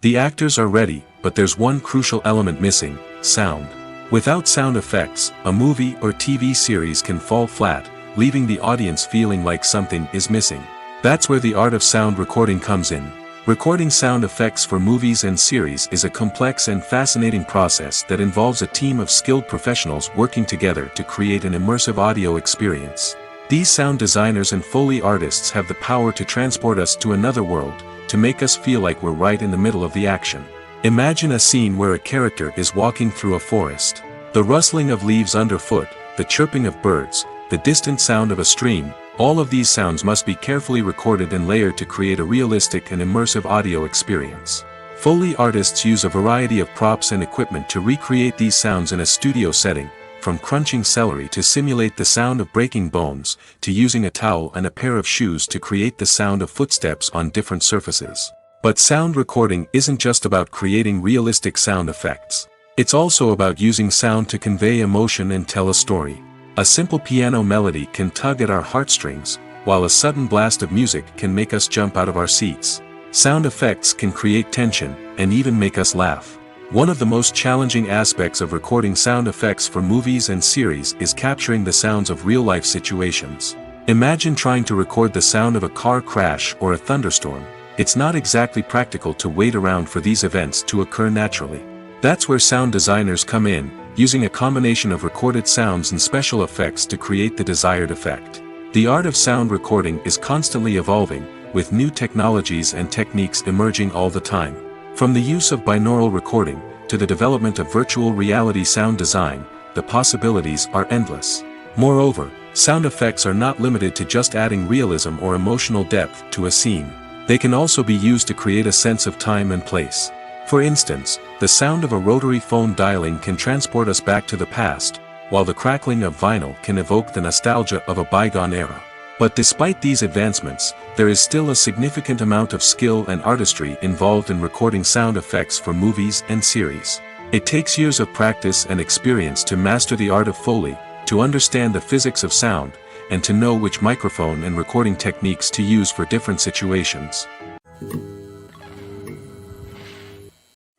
The actors are ready, but there's one crucial element missing: sound. Without sound effects, a movie or TV series can fall flat, leaving the audience feeling like something is missing. That's where the art of sound recording comes in. Recording sound effects for movies and series is a complex and fascinating process that involves a team of skilled professionals working together to create an immersive audio experience. These sound designers and Foley artists have the power to transport us to another world, to make us feel like we're right in the middle of the action. Imagine a scene where a character is walking through a forest. The rustling of leaves underfoot, the chirping of birds, the distant sound of a stream, all of these sounds must be carefully recorded and layered to create a realistic and immersive audio experience. Foley artists use a variety of props and equipment to recreate these sounds in a studio setting, from crunching celery to simulate the sound of breaking bones, to using a towel and a pair of shoes to create the sound of footsteps on different surfaces. But sound recording isn't just about creating realistic sound effects. It's also about using sound to convey emotion and tell a story. A simple piano melody can tug at our heartstrings, while a sudden blast of music can make us jump out of our seats. Sound effects can create tension, and even make us laugh. One of the most challenging aspects of recording sound effects for movies and series is capturing the sounds of real-life situations. Imagine trying to record the sound of a car crash or a thunderstorm. It's not exactly practical to wait around for these events to occur naturally. That's where sound designers come in, using a combination of recorded sounds and special effects to create the desired effect. The art of sound recording is constantly evolving, with new technologies and techniques emerging all the time. From the use of binaural recording, to the development of virtual reality sound design, the possibilities are endless. Moreover, sound effects are not limited to just adding realism or emotional depth to a scene. They can also be used to create a sense of time and place. For instance, the sound of a rotary phone dialing can transport us back to the past, while the crackling of vinyl can evoke the nostalgia of a bygone era. But despite these advancements, there is still a significant amount of skill and artistry involved in recording sound effects for movies and series. It takes years of practice and experience to master the art of Foley, to understand the physics of sound, and to know which microphone and recording techniques to use for different situations.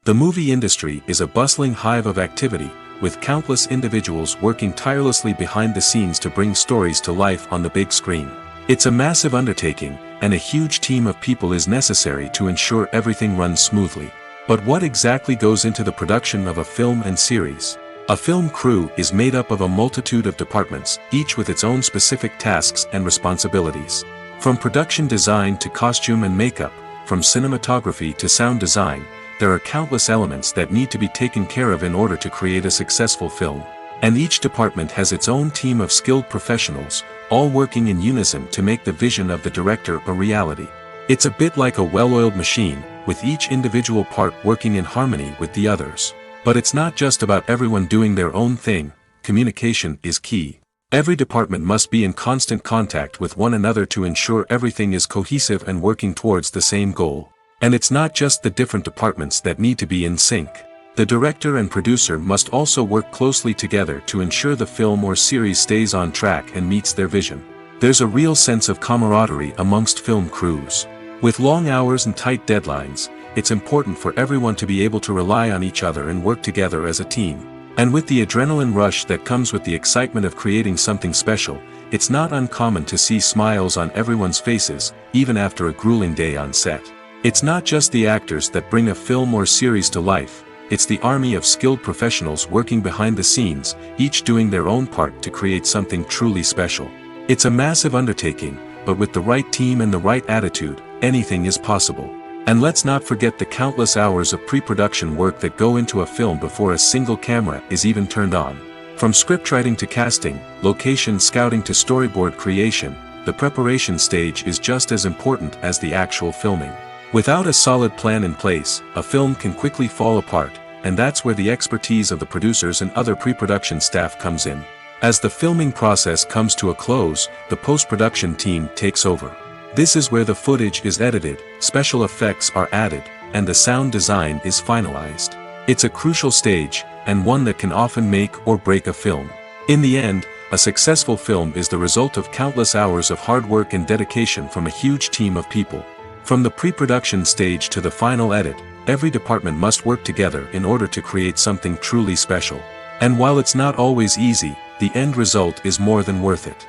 The movie industry is a bustling hive of activity, with countless individuals working tirelessly behind the scenes to bring stories to life on the big screen. It's a massive undertaking, and a huge team of people is necessary to ensure everything runs smoothly. But what exactly goes into the production of a film and series? A film crew is made up of a multitude of departments, each with its own specific tasks and responsibilities. From production design to costume and makeup, from cinematography to sound design, there are countless elements that need to be taken care of in order to create a successful film. And each department has its own team of skilled professionals, all working in unison to make the vision of the director a reality. It's a bit like a well-oiled machine, with each individual part working in harmony with the others. But it's not just about everyone doing their own thing. Communication is key. Every department must be in constant contact with one another to ensure everything is cohesive and working towards the same goal. And it's not just the different departments that need to be in sync. The director and producer must also work closely together to ensure the film or series stays on track and meets their vision. There's a real sense of camaraderie amongst film crews. With long hours and tight deadlines, it's important for everyone to be able to rely on each other and work together as a team. And with the adrenaline rush that comes with the excitement of creating something special, it's not uncommon to see smiles on everyone's faces, even after a grueling day on set. It's not just the actors that bring a film or series to life, it's the army of skilled professionals working behind the scenes, each doing their own part to create something truly special. It's a massive undertaking, but with the right team and the right attitude, anything is possible. And let's not forget the countless hours of pre-production work that go into a film before a single camera is even turned on. From scriptwriting to casting, location scouting to storyboard creation, the preparation stage is just as important as the actual filming. Without a solid plan in place, a film can quickly fall apart, and that's where the expertise of the producers and other pre-production staff comes in. As the filming process comes to a close, the post-production team takes over. This is where the footage is edited, special effects are added, and the sound design is finalized. It's a crucial stage, and one that can often make or break a film. In the end, a successful film is the result of countless hours of hard work and dedication from a huge team of people. From the pre-production stage to the final edit, every department must work together in order to create something truly special. And while it's not always easy, the end result is more than worth it.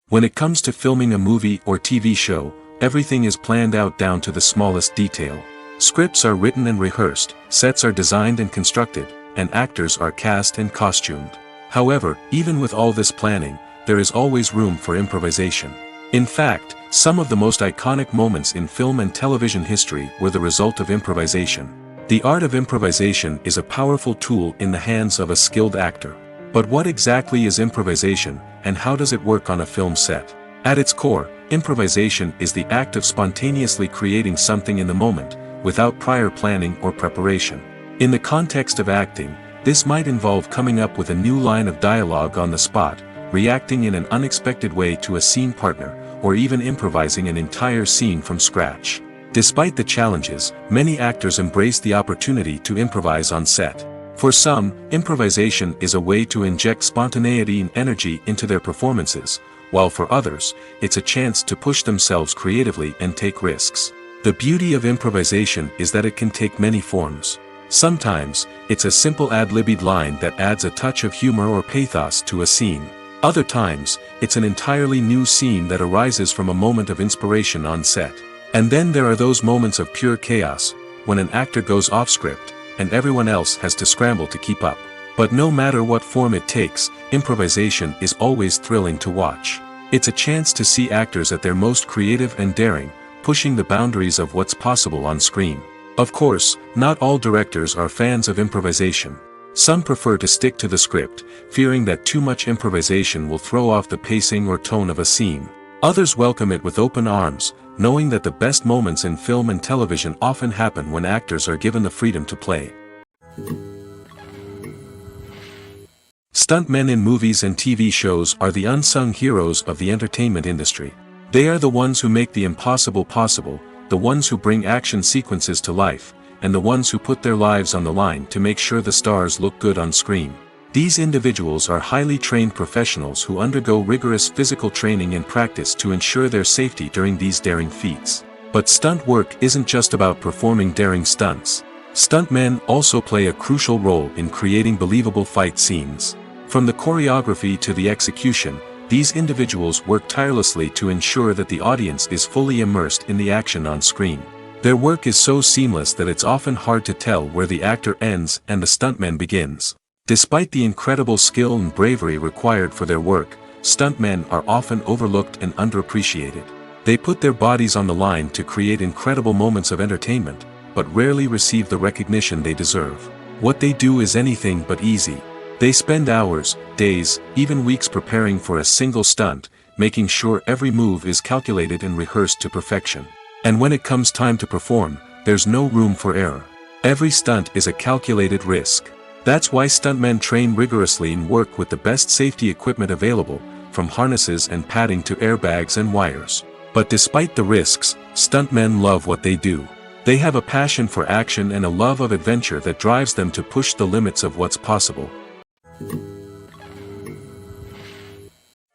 When it comes to filming a movie or TV show, everything is planned out down to the smallest detail. Scripts are written and rehearsed, sets are designed and constructed, and actors are cast and costumed. However, even with all this planning, there is always room for improvisation. In fact, some of the most iconic moments in film and television history were the result of improvisation. The art of improvisation is a powerful tool in the hands of a skilled actor. But what exactly is improvisation, and how does it work on a film set? At its core, improvisation is the act of spontaneously creating something in the moment, without prior planning or preparation. In the context of acting, this might involve coming up with a new line of dialogue on the spot, reacting in an unexpected way to a scene partner, or even improvising an entire scene from scratch. Despite the challenges, many actors embrace the opportunity to improvise on set. For some, improvisation is a way to inject spontaneity and energy into their performances, while for others, it's a chance to push themselves creatively and take risks. The beauty of improvisation is that it can take many forms. Sometimes, it's a simple ad-libbed line that adds a touch of humor or pathos to a scene. Other times, it's an entirely new scene that arises from a moment of inspiration on set. And then there are those moments of pure chaos, when an actor goes off script, and everyone else has to scramble to keep up. But no matter what form it takes, improvisation is always thrilling to watch. It's a chance to see actors at their most creative and daring, pushing the boundaries of what's possible on screen. Of course, not all directors are fans of improvisation. Some prefer to stick to the script, fearing that too much improvisation will throw off the pacing or tone of a scene. Others welcome it with open arms, knowing that the best moments in film and television often happen when actors are given the freedom to play. Stuntmen in movies and TV shows are the unsung heroes of the entertainment industry. They are the ones who make the impossible possible, the ones who bring action sequences to life, and the ones who put their lives on the line to make sure the stars look good on screen. These individuals are highly trained professionals who undergo rigorous physical training and practice to ensure their safety during these daring feats. But stunt work isn't just about performing daring stunts. Stuntmen also play a crucial role in creating believable fight scenes. From the choreography to the execution, these individuals work tirelessly to ensure that the audience is fully immersed in the action on screen. Their work is so seamless that it's often hard to tell where the actor ends and the stuntman begins. Despite the incredible skill and bravery required for their work, stuntmen are often overlooked and underappreciated. They put their bodies on the line to create incredible moments of entertainment, but rarely receive the recognition they deserve. What they do is anything but easy. They spend hours, days, even weeks preparing for a single stunt, making sure every move is calculated and rehearsed to perfection. And when it comes time to perform, there's no room for error. Every stunt is a calculated risk. That's why stuntmen train rigorously and work with the best safety equipment available, from harnesses and padding to airbags and wires. But despite the risks, stuntmen love what they do. They have a passion for action and a love of adventure that drives them to push the limits of what's possible.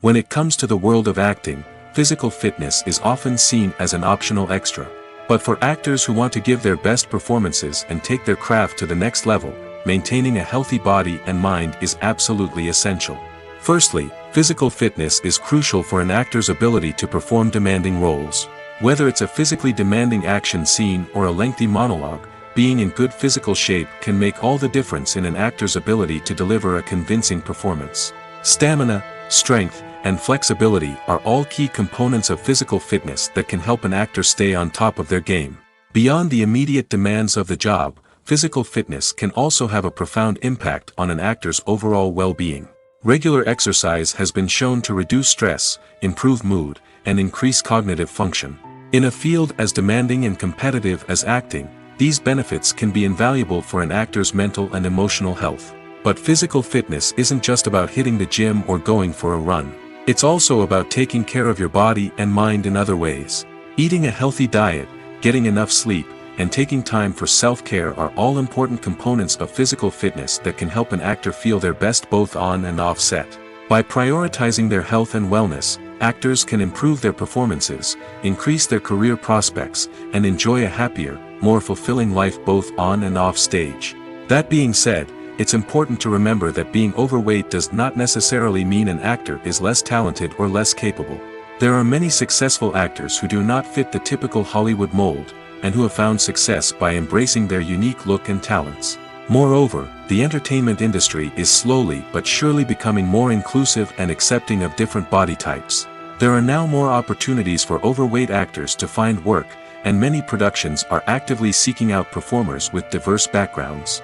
When it comes to the world of acting, physical fitness is often seen as an optional extra. But for actors who want to give their best performances and take their craft to the next level, maintaining a healthy body and mind is absolutely essential. Firstly, physical fitness is crucial for an actor's ability to perform demanding roles. Whether it's a physically demanding action scene or a lengthy monologue, being in good physical shape can make all the difference in an actor's ability to deliver a convincing performance. Stamina, strength, and flexibility are all key components of physical fitness that can help an actor stay on top of their game. Beyond the immediate demands of the job, physical fitness can also have a profound impact on an actor's overall well-being. Regular exercise has been shown to reduce stress, improve mood, and increase cognitive function. In a field as demanding and competitive as acting, these benefits can be invaluable for an actor's mental and emotional health. But physical fitness isn't just about hitting the gym or going for a run. It's also about taking care of your body and mind in other ways. Eating a healthy diet, getting enough sleep, and taking time for self-care are all important components of physical fitness that can help an actor feel their best both on and off set. By prioritizing their health and wellness, actors can improve their performances, increase their career prospects, and enjoy a happier, more fulfilling life both on and off stage. That being said, it's important to remember that being overweight does not necessarily mean an actor is less talented or less capable. There are many successful actors who do not fit the typical Hollywood mold, and who have found success by embracing their unique look and talents. Moreover, the entertainment industry is slowly but surely becoming more inclusive and accepting of different body types. There are now more opportunities for overweight actors to find work, and many productions are actively seeking out performers with diverse backgrounds.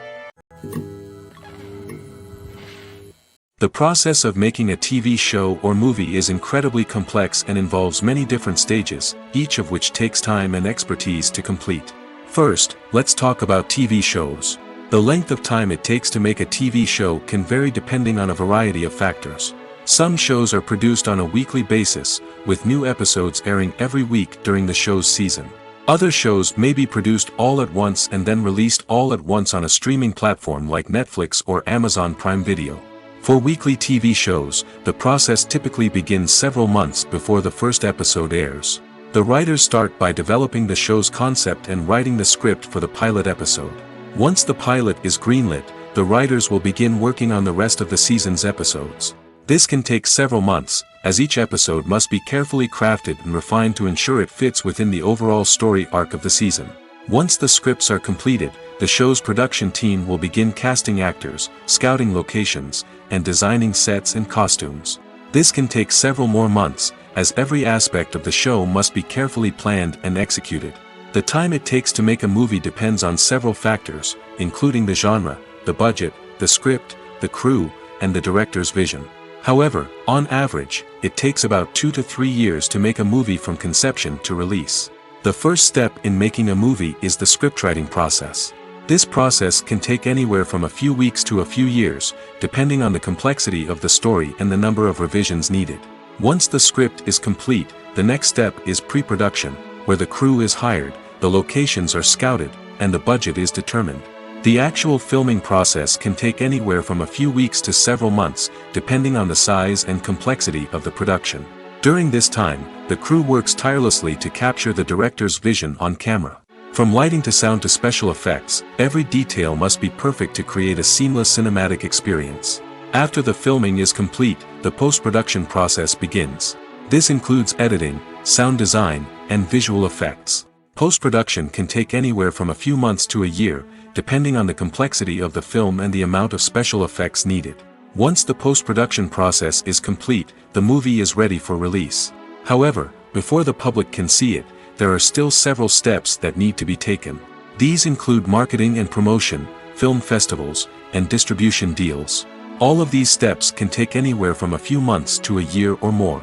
The process of making a TV show or movie is incredibly complex and involves many different stages, each of which takes time and expertise to complete. First, let's talk about TV shows. The length of time it takes to make a TV show can vary depending on a variety of factors. Some shows are produced on a weekly basis, with new episodes airing every week during the show's season. Other shows may be produced all at once and then released all at once on a streaming platform like Netflix or Amazon Prime Video. For weekly TV shows, the process typically begins several months before the first episode airs. The writers start by developing the show's concept and writing the script for the pilot episode. Once the pilot is greenlit, the writers will begin working on the rest of the season's episodes. This can take several months, as each episode must be carefully crafted and refined to ensure it fits within the overall story arc of the season. Once the scripts are completed, the show's production team will begin casting actors, scouting locations, and designing sets and costumes. This can take several more months, as every aspect of the show must be carefully planned and executed. The time it takes to make a movie depends on several factors, including the genre, the budget, the script, the crew, and the director's vision. However, on average, it takes about 2 to 3 years to make a movie from conception to release. The first step in making a movie is the scriptwriting process. This process can take anywhere from a few weeks to a few years, depending on the complexity of the story and the number of revisions needed. Once the script is complete, the next step is pre-production, where the crew is hired, the locations are scouted, and the budget is determined. The actual filming process can take anywhere from a few weeks to several months, depending on the size and complexity of the production. During this time, the crew works tirelessly to capture the director's vision on camera. From lighting to sound to special effects, every detail must be perfect to create a seamless cinematic experience. After the filming is complete, the post-production process begins. This includes editing, sound design, and visual effects. Post-production can take anywhere from a few months to a year, depending on the complexity of the film and the amount of special effects needed. Once the post-production process is complete, the movie is ready for release. However, before the public can see it, there are still several steps that need to be taken. These include marketing and promotion, film festivals, and distribution deals. All of these steps can take anywhere from a few months to a year or more.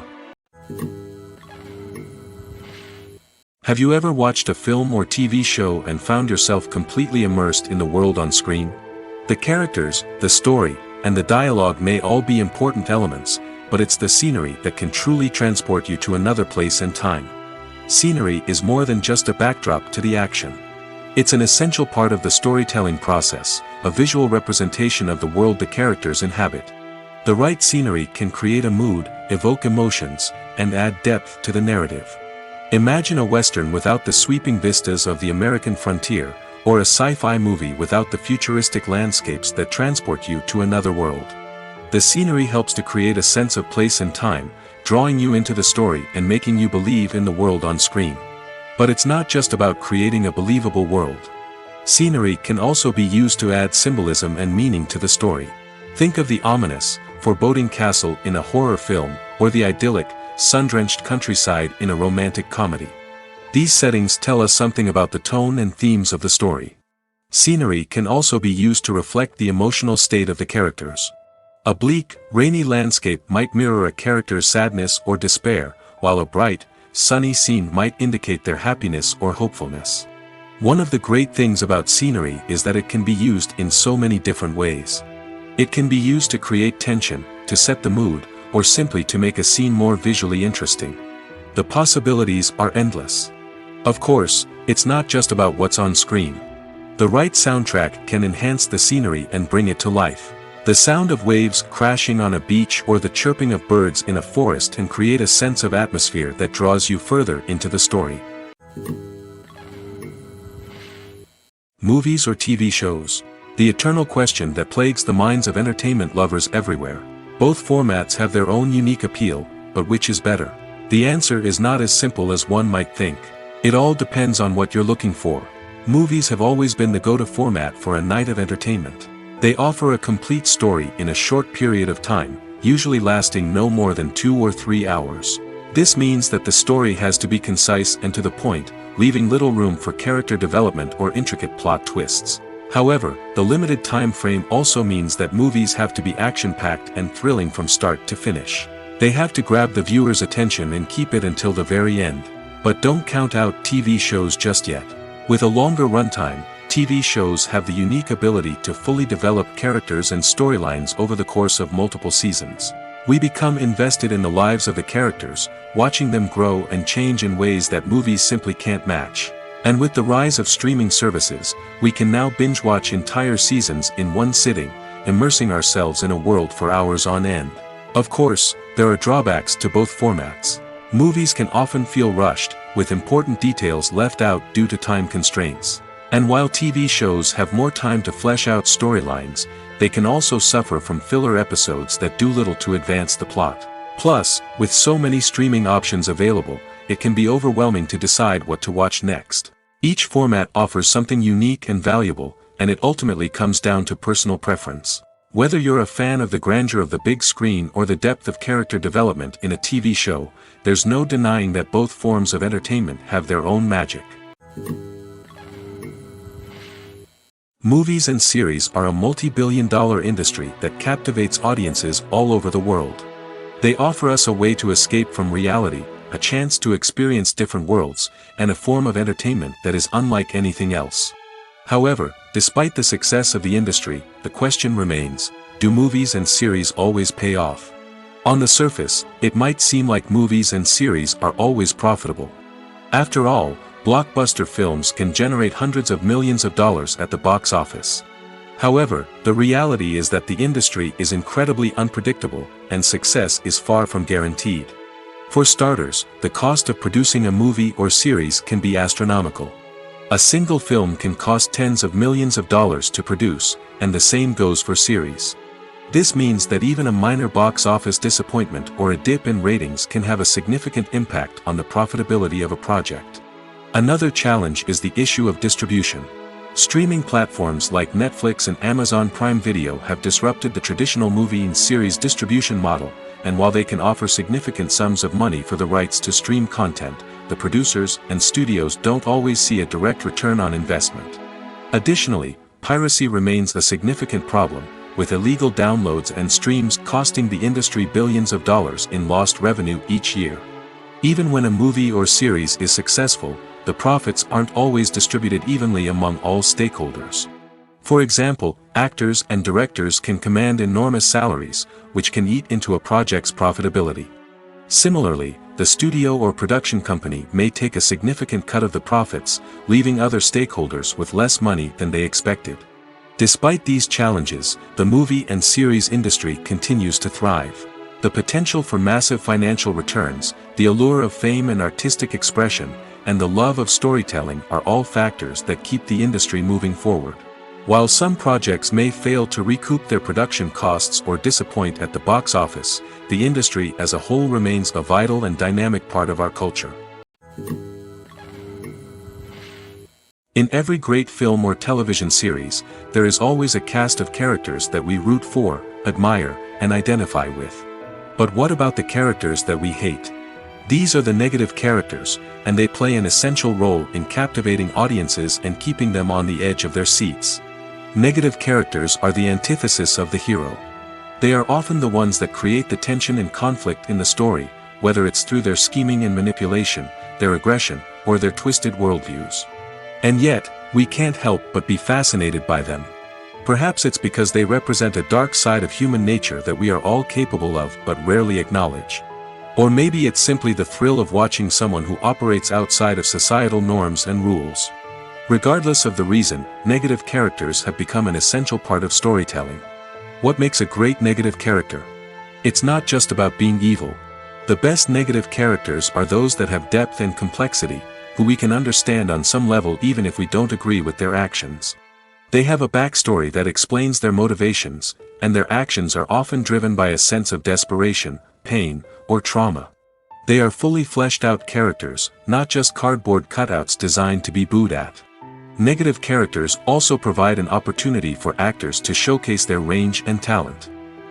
Have you ever watched a film or TV show and found yourself completely immersed in the world on screen? The characters, the story, and the dialogue may all be important elements, but it's the scenery that can truly transport you to another place and time. Scenery is more than just a backdrop to the action. It's an essential part of the storytelling process, a visual representation of the world the characters inhabit. The right scenery can create a mood, evoke emotions, and add depth to the narrative. Imagine a Western without the sweeping vistas of the American frontier, or a sci-fi movie without the futuristic landscapes that transport you to another world. The scenery helps to create a sense of place and time, drawing you into the story and making you believe in the world on screen. But it's not just about creating a believable world. Scenery can also be used to add symbolism and meaning to the story. Think of the ominous, foreboding castle in a horror film, or the idyllic, sun-drenched countryside in a romantic comedy. These settings tell us something about the tone and themes of the story. Scenery can also be used to reflect the emotional state of the characters. A bleak, rainy landscape might mirror a character's sadness or despair, while a bright, sunny scene might indicate their happiness or hopefulness. One of the great things about scenery is that it can be used in so many different ways. It can be used to create tension, to set the mood, or simply to make a scene more visually interesting. The possibilities are endless. Of course, it's not just about what's on screen. The right soundtrack can enhance the scenery and bring it to life. The sound of waves crashing on a beach or the chirping of birds in a forest can create a sense of atmosphere that draws you further into the story. Movies or TV shows? The eternal question that plagues the minds of entertainment lovers everywhere. Both formats have their own unique appeal, but which is better? The answer is not as simple as one might think. It all depends on what you're looking for. Movies have always been the go-to format for a night of entertainment. They offer a complete story in a short period of time, usually lasting no more than 2 or 3 hours. This means that the story has to be concise and to the point, leaving little room for character development or intricate plot twists. However, the limited time frame also means that movies have to be action-packed and thrilling from start to finish. They have to grab the viewer's attention and keep it until the very end. But don't count out TV shows just yet. With a longer runtime, TV shows have the unique ability to fully develop characters and storylines over the course of multiple seasons. We become invested in the lives of the characters, watching them grow and change in ways that movies simply can't match. And with the rise of streaming services, we can now binge-watch entire seasons in one sitting, immersing ourselves in a world for hours on end. Of course, there are drawbacks to both formats. Movies can often feel rushed, with important details left out due to time constraints. And while TV shows have more time to flesh out storylines, they can also suffer from filler episodes that do little to advance the plot. Plus, with so many streaming options available, it can be overwhelming to decide what to watch next. Each format offers something unique and valuable, and it ultimately comes down to personal preference. Whether you're a fan of the grandeur of the big screen or the depth of character development in a TV show, there's no denying that both forms of entertainment have their own magic. Movies and series are a multi-billion-dollar industry that captivates audiences all over the world. They offer us a way to escape from reality, a chance to experience different worlds, and a form of entertainment that is unlike anything else. However, despite the success of the industry, the question remains, do movies and series always pay off? On the surface, it might seem like movies and series are always profitable. After all, blockbuster films can generate hundreds of millions of dollars at the box office. However, the reality is that the industry is incredibly unpredictable, and success is far from guaranteed. For starters, the cost of producing a movie or series can be astronomical. A single film can cost tens of millions of dollars to produce, and the same goes for series. This means that even a minor box office disappointment or a dip in ratings can have a significant impact on the profitability of a project. Another challenge is the issue of distribution. Streaming platforms like Netflix and Amazon Prime Video have disrupted the traditional movie and series distribution model, and while they can offer significant sums of money for the rights to stream content, the producers and studios don't always see a direct return on investment. Additionally, piracy remains a significant problem, with illegal downloads and streams costing the industry billions of dollars in lost revenue each year. Even when a movie or series is successful, the profits aren't always distributed evenly among all stakeholders. For example, actors and directors can command enormous salaries, which can eat into a project's profitability. Similarly, the studio or production company may take a significant cut of the profits, leaving other stakeholders with less money than they expected. Despite these challenges, the movie and series industry continues to thrive. The potential for massive financial returns, the allure of fame and artistic expression, and the love of storytelling are all factors that keep the industry moving forward. While some projects may fail to recoup their production costs or disappoint at the box office, the industry as a whole remains a vital and dynamic part of our culture. In every great film or television series, there is always a cast of characters that we root for, admire, and identify with. But what about the characters that we hate? These are the negative characters, and they play an essential role in captivating audiences and keeping them on the edge of their seats. Negative characters are the antithesis of the hero. They are often the ones that create the tension and conflict in the story, whether it's through their scheming and manipulation, their aggression, or their twisted worldviews. And yet, we can't help but be fascinated by them. Perhaps it's because they represent a dark side of human nature that we are all capable of but rarely acknowledge. Or maybe it's simply the thrill of watching someone who operates outside of societal norms and rules. Regardless of the reason, negative characters have become an essential part of storytelling. What makes a great negative character? It's not just about being evil. The best negative characters are those that have depth and complexity, who we can understand on some level even if we don't agree with their actions. They have a backstory that explains their motivations, and their actions are often driven by a sense of desperation, pain, or trauma. They are fully fleshed out characters, not just cardboard cutouts designed to be booed at. Negative characters also provide an opportunity for actors to showcase their range and talent.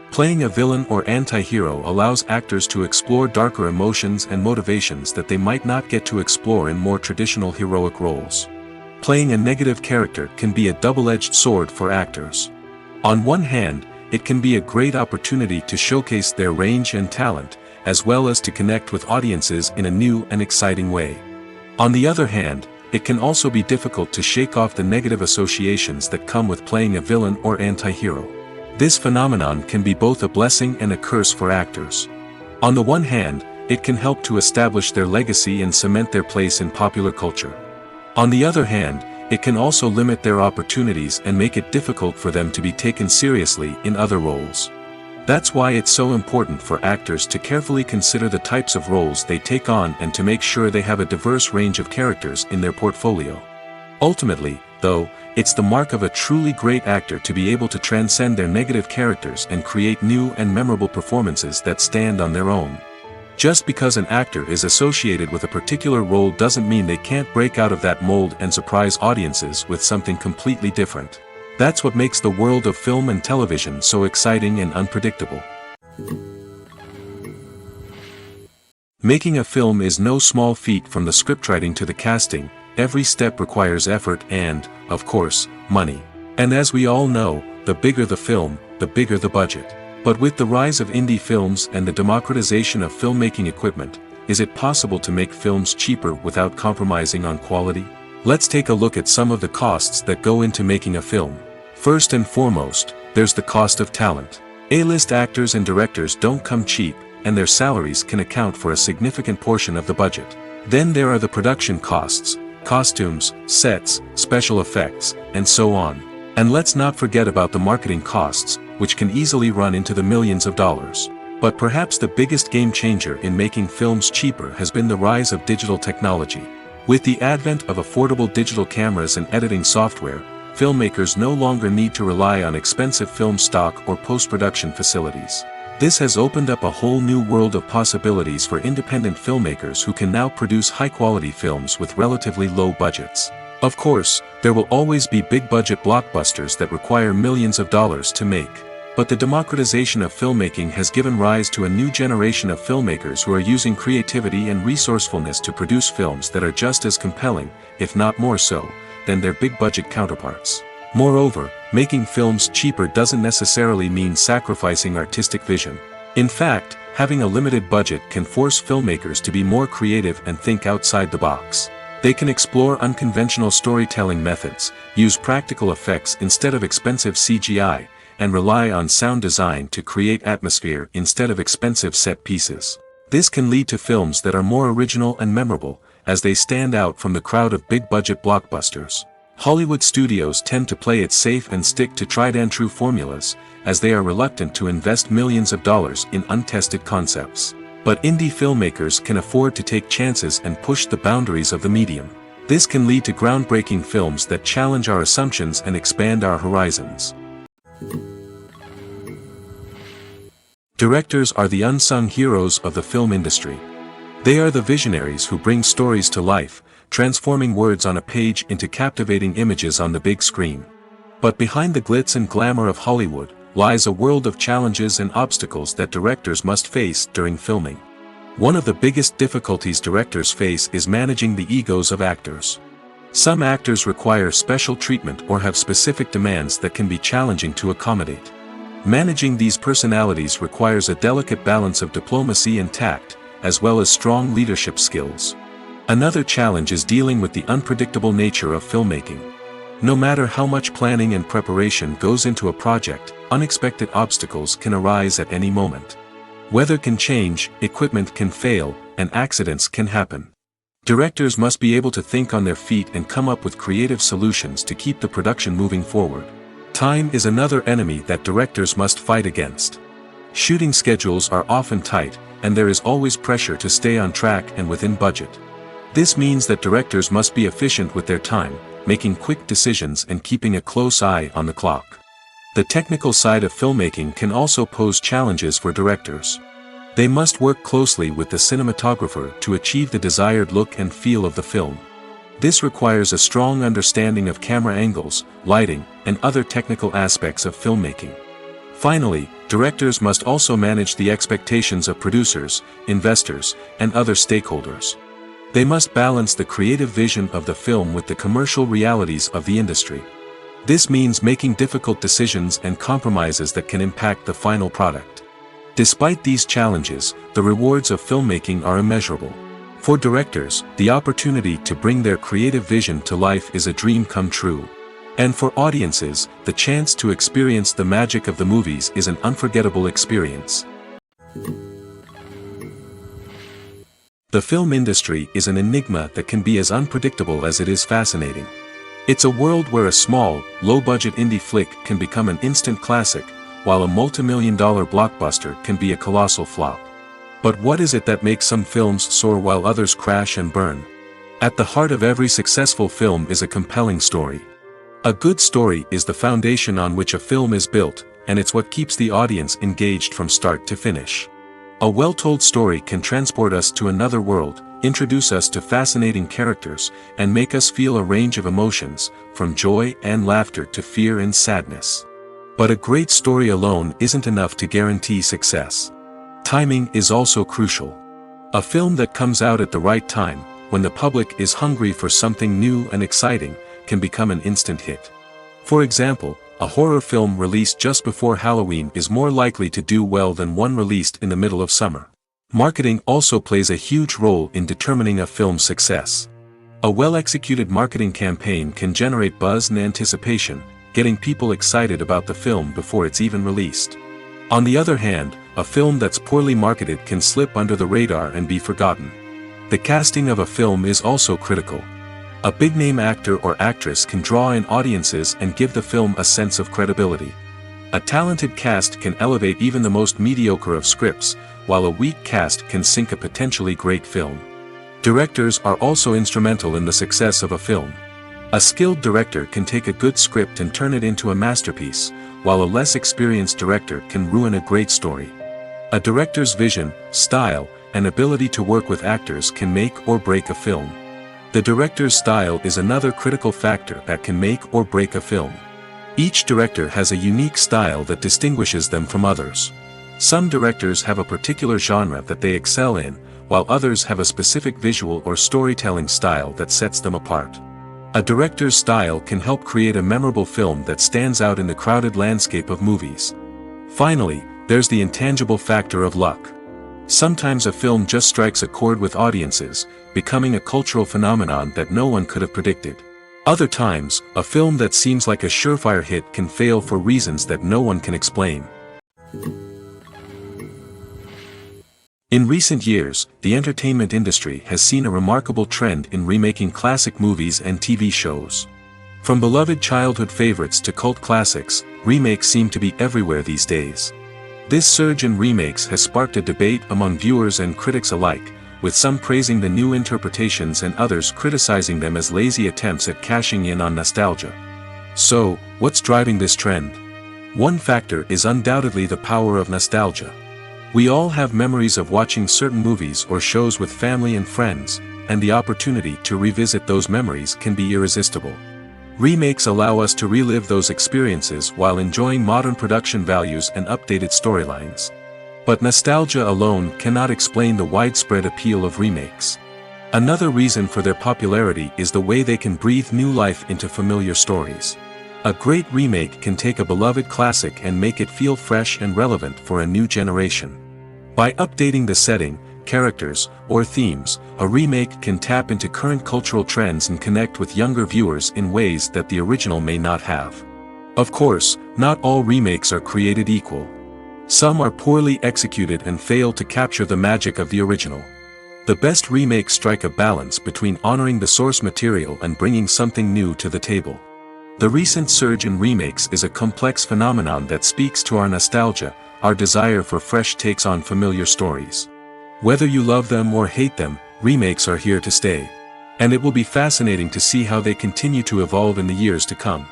Playing a villain or anti-hero allows actors to explore darker emotions and motivations that they might not get to explore in more traditional heroic roles. Playing a negative character can be a double-edged sword for actors. On one hand, it can be a great opportunity to showcase their range and talent, as well as to connect with audiences in a new and exciting way. On the other hand, it can also be difficult to shake off the negative associations that come with playing a villain or anti-hero. This phenomenon can be both a blessing and a curse for actors. On the one hand, it can help to establish their legacy and cement their place in popular culture. On the other hand, it can also limit their opportunities and make it difficult for them to be taken seriously in other roles. That's why it's so important for actors to carefully consider the types of roles they take on and to make sure they have a diverse range of characters in their portfolio. Ultimately, though, it's the mark of a truly great actor to be able to transcend their negative characters and create new and memorable performances that stand on their own. Just because an actor is associated with a particular role doesn't mean they can't break out of that mold and surprise audiences with something completely different. That's what makes the world of film and television so exciting and unpredictable. Making a film is no small feat. From the scriptwriting to the casting, every step requires effort and, of course, money. And as we all know, the bigger the film, the bigger the budget. But with the rise of indie films and the democratization of filmmaking equipment, is it possible to make films cheaper without compromising on quality? Let's take a look at some of the costs that go into making a film. First and foremost, there's the cost of talent. A-list actors and directors don't come cheap, and their salaries can account for a significant portion of the budget. Then there are the production costs, costumes, sets, special effects, and so on. And let's not forget about the marketing costs, which can easily run into the millions of dollars. But perhaps the biggest game changer in making films cheaper has been the rise of digital technology. With the advent of affordable digital cameras and editing software, filmmakers no longer need to rely on expensive film stock or post-production facilities. This has opened up a whole new world of possibilities for independent filmmakers who can now produce high-quality films with relatively low budgets. Of course, there will always be big-budget blockbusters that require millions of dollars to make. But the democratization of filmmaking has given rise to a new generation of filmmakers who are using creativity and resourcefulness to produce films that are just as compelling, if not more so, than their big-budget counterparts. Moreover, making films cheaper doesn't necessarily mean sacrificing artistic vision. In fact, having a limited budget can force filmmakers to be more creative and think outside the box. They can explore unconventional storytelling methods, use practical effects instead of expensive CGI, and rely on sound design to create atmosphere instead of expensive set pieces. This can lead to films that are more original and memorable, as they stand out from the crowd of big-budget blockbusters. Hollywood studios tend to play it safe and stick to tried-and-true formulas, as they are reluctant to invest millions of dollars in untested concepts. But indie filmmakers can afford to take chances and push the boundaries of the medium. This can lead to groundbreaking films that challenge our assumptions and expand our horizons. Directors are the unsung heroes of the film industry. They are the visionaries who bring stories to life, transforming words on a page into captivating images on the big screen. But behind the glitz and glamour of Hollywood lies a world of challenges and obstacles that directors must face during filming. One of the biggest difficulties directors face is managing the egos of actors. Some actors require special treatment or have specific demands that can be challenging to accommodate. Managing these personalities requires a delicate balance of diplomacy and tact, as well as strong leadership skills. Another challenge is dealing with the unpredictable nature of filmmaking. No matter how much planning and preparation goes into a project, unexpected obstacles can arise at any moment. Weather can change, equipment can fail, and accidents can happen. Directors must be able to think on their feet and come up with creative solutions to keep the production moving forward. Time is another enemy that directors must fight against. Shooting schedules are often tight, and there is always pressure to stay on track and within budget. This means that directors must be efficient with their time, making quick decisions and keeping a close eye on the clock. The technical side of filmmaking can also pose challenges for directors. They must work closely with the cinematographer to achieve the desired look and feel of the film. This requires a strong understanding of camera angles, lighting, and other technical aspects of filmmaking. Finally, directors must also manage the expectations of producers, investors, and other stakeholders. They must balance the creative vision of the film with the commercial realities of the industry. This means making difficult decisions and compromises that can impact the final product. Despite these challenges, the rewards of filmmaking are immeasurable. For directors, the opportunity to bring their creative vision to life is a dream come true. And for audiences, the chance to experience the magic of the movies is an unforgettable experience. The film industry is an enigma that can be as unpredictable as it is fascinating. It's a world where a small, low-budget indie flick can become an instant classic, while a multi-million-dollar blockbuster can be a colossal flop. But what is it that makes some films soar while others crash and burn? At the heart of every successful film is a compelling story. A good story is the foundation on which a film is built, and it's what keeps the audience engaged from start to finish. A well-told story can transport us to another world, introduce us to fascinating characters, and make us feel a range of emotions, from joy and laughter to fear and sadness. But a great story alone isn't enough to guarantee success. Timing is also crucial. A film that comes out at the right time, when the public is hungry for something new and exciting, can become an instant hit. For example, a horror film released just before Halloween is more likely to do well than one released in the middle of summer. Marketing also plays a huge role in determining a film's success. A well-executed marketing campaign can generate buzz and anticipation, getting people excited about the film before it's even released. On the other hand, a film that's poorly marketed can slip under the radar and be forgotten. The casting of a film is also critical. A big-name actor or actress can draw in audiences and give the film a sense of credibility. A talented cast can elevate even the most mediocre of scripts, while a weak cast can sink a potentially great film. Directors are also instrumental in the success of a film. A skilled director can take a good script and turn it into a masterpiece, while a less experienced director can ruin a great story. A director's vision, style, and ability to work with actors can make or break a film. The director's style is another critical factor that can make or break a film. Each director has a unique style that distinguishes them from others. Some directors have a particular genre that they excel in, while others have a specific visual or storytelling style that sets them apart. A director's style can help create a memorable film that stands out in the crowded landscape of movies. Finally, there's the intangible factor of luck. Sometimes a film just strikes a chord with audiences, becoming a cultural phenomenon that no one could have predicted. Other times, a film that seems like a surefire hit can fail for reasons that no one can explain. In recent years, the entertainment industry has seen a remarkable trend in remaking classic movies and TV shows. From beloved childhood favorites to cult classics, remakes seem to be everywhere these days. This surge in remakes has sparked a debate among viewers and critics alike, with some praising the new interpretations and others criticizing them as lazy attempts at cashing in on nostalgia. So, what's driving this trend? One factor is undoubtedly the power of nostalgia. We all have memories of watching certain movies or shows with family and friends, and the opportunity to revisit those memories can be irresistible. Remakes allow us to relive those experiences while enjoying modern production values and updated storylines. But nostalgia alone cannot explain the widespread appeal of remakes. Another reason for their popularity is the way they can breathe new life into familiar stories. A great remake can take a beloved classic and make it feel fresh and relevant for a new generation. By updating the setting, characters, or themes, a remake can tap into current cultural trends and connect with younger viewers in ways that the original may not have. Of course, not all remakes are created equal. Some are poorly executed and fail to capture the magic of the original. The best remakes strike a balance between honoring the source material and bringing something new to the table. The recent surge in remakes is a complex phenomenon that speaks to our nostalgia, our desire for fresh takes on familiar stories. Whether you love them or hate them, remakes are here to stay. And it will be fascinating to see how they continue to evolve in the years to come.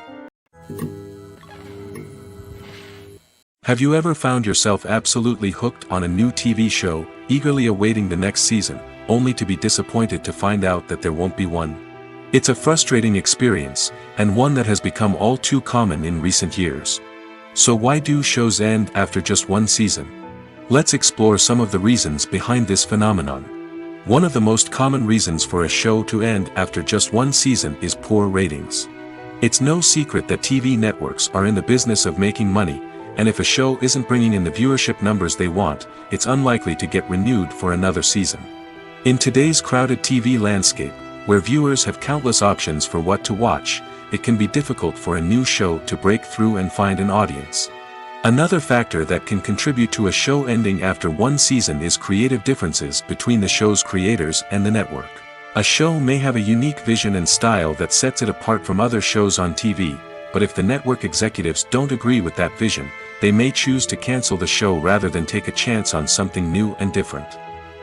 Have you ever found yourself absolutely hooked on a new TV show, eagerly awaiting the next season, only to be disappointed to find out that there won't be one? It's a frustrating experience, and one that has become all too common in recent years. So why do shows end after just one season? Let's explore some of the reasons behind this phenomenon. One of the most common reasons for a show to end after just one season is poor ratings. It's no secret that TV networks are in the business of making money, and if a show isn't bringing in the viewership numbers they want, it's unlikely to get renewed for another season. In today's crowded TV landscape, where viewers have countless options for what to watch, it can be difficult for a new show to break through and find an audience. Another factor that can contribute to a show ending after one season is creative differences between the show's creators and the network. A show may have a unique vision and style that sets it apart from other shows on TV, but if the network executives don't agree with that vision, they may choose to cancel the show rather than take a chance on something new and different.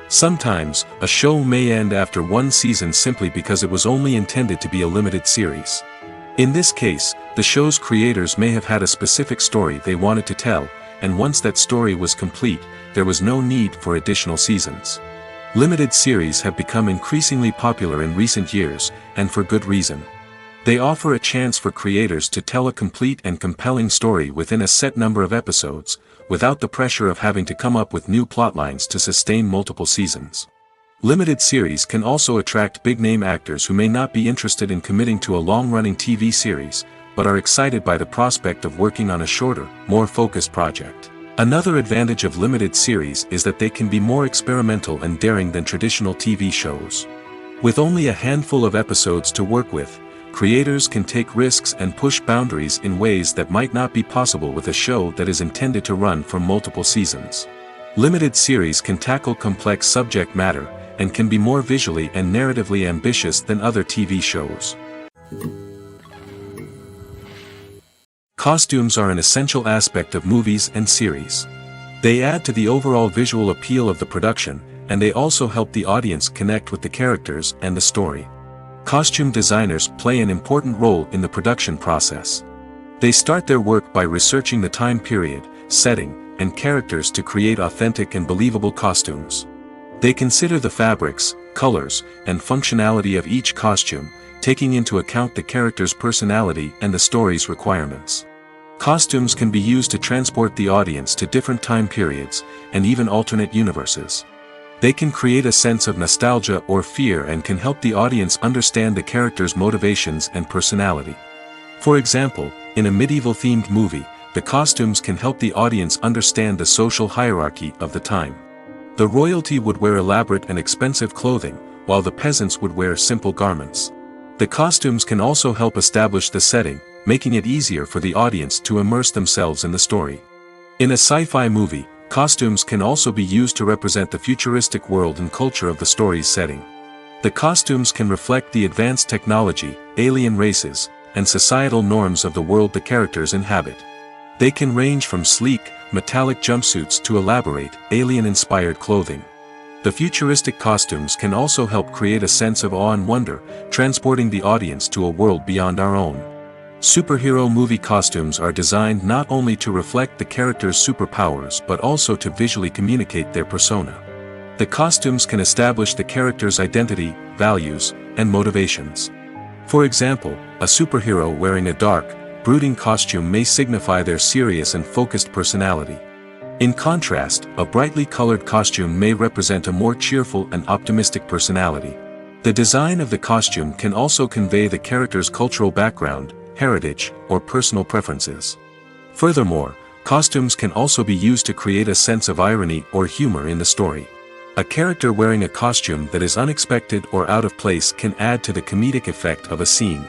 Sometimes, a show may end after one season simply because it was only intended to be a limited series. In this case, the show's creators may have had a specific story they wanted to tell, and once that story was complete, there was no need for additional seasons. Limited series have become increasingly popular in recent years, and for good reason. They offer a chance for creators to tell a complete and compelling story within a set number of episodes, without the pressure of having to come up with new plotlines to sustain multiple seasons. Limited series can also attract big-name actors who may not be interested in committing to a long-running TV series, but are excited by the prospect of working on a shorter, more focused project. Another advantage of limited series is that they can be more experimental and daring than traditional TV shows. With only a handful of episodes to work with, creators can take risks and push boundaries in ways that might not be possible with a show that is intended to run for multiple seasons. Limited series can tackle complex subject matter, and can be more visually and narratively ambitious than other TV shows. Costumes are an essential aspect of movies and series. They add to the overall visual appeal of the production, and they also help the audience connect with the characters and the story. Costume designers play an important role in the production process. They start their work by researching the time period, setting, and characters to create authentic and believable costumes. They consider the fabrics, colors, and functionality of each costume, taking into account the character's personality and the story's requirements. Costumes can be used to transport the audience to different time periods, and even alternate universes. They can create a sense of nostalgia or fear and can help the audience understand the character's motivations and personality. For example, in a medieval-themed movie, the costumes can help the audience understand the social hierarchy of the time. The royalty would wear elaborate and expensive clothing, while the peasants would wear simple garments. The costumes can also help establish the setting, making it easier for the audience to immerse themselves in the story. In a sci-fi movie, costumes can also be used to represent the futuristic world and culture of the story's setting. The costumes can reflect the advanced technology, alien races, and societal norms of the world the characters inhabit. They can range from sleek, metallic jumpsuits to elaborate, alien-inspired clothing. The futuristic costumes can also help create a sense of awe and wonder, transporting the audience to a world beyond our own. Superhero movie costumes are designed not only to reflect the character's superpowers but also to visually communicate their persona. The costumes can establish the character's identity, values, and motivations. For example, a superhero wearing a dark, brooding costume may signify their serious and focused personality. In contrast, a brightly colored costume may represent a more cheerful and optimistic personality. The design of the costume can also convey the character's cultural background, heritage, or personal preferences. Furthermore, costumes can also be used to create a sense of irony or humor in the story. A character wearing a costume that is unexpected or out of place can add to the comedic effect of a scene.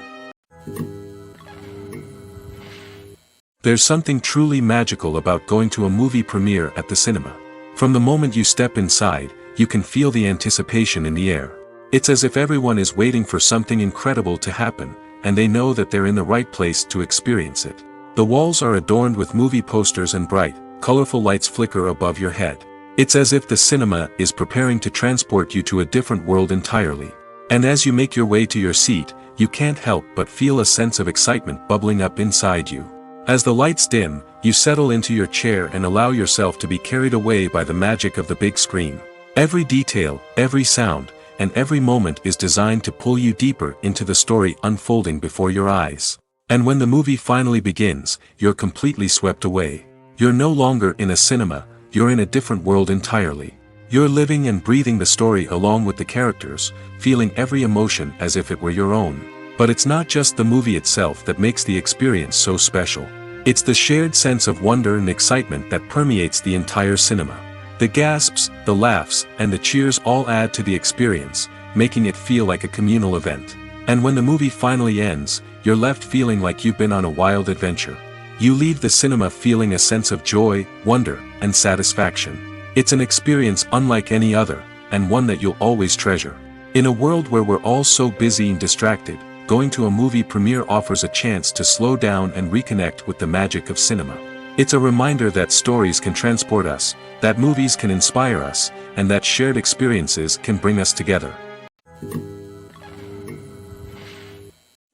There's something truly magical about going to a movie premiere at the cinema. From the moment you step inside, you can feel the anticipation in the air. It's as if everyone is waiting for something incredible to happen, and they know that they're in the right place to experience it. The walls are adorned with movie posters and bright, colorful lights flicker above your head. It's as if the cinema is preparing to transport you to a different world entirely. And as you make your way to your seat, you can't help but feel a sense of excitement bubbling up inside you. As the lights dim, you settle into your chair and allow yourself to be carried away by the magic of the big screen. Every detail, every sound, and every moment is designed to pull you deeper into the story unfolding before your eyes. And when the movie finally begins, you're completely swept away. You're no longer in a cinema, you're in a different world entirely. You're living and breathing the story along with the characters, feeling every emotion as if it were your own. But it's not just the movie itself that makes the experience so special. It's the shared sense of wonder and excitement that permeates the entire cinema. The gasps, the laughs, and the cheers all add to the experience, making it feel like a communal event. And when the movie finally ends, you're left feeling like you've been on a wild adventure. You leave the cinema feeling a sense of joy, wonder, and satisfaction. It's an experience unlike any other, and one that you'll always treasure. In a world where we're all so busy and distracted, going to a movie premiere offers a chance to slow down and reconnect with the magic of cinema. It's a reminder that stories can transport us, that movies can inspire us, and that shared experiences can bring us together.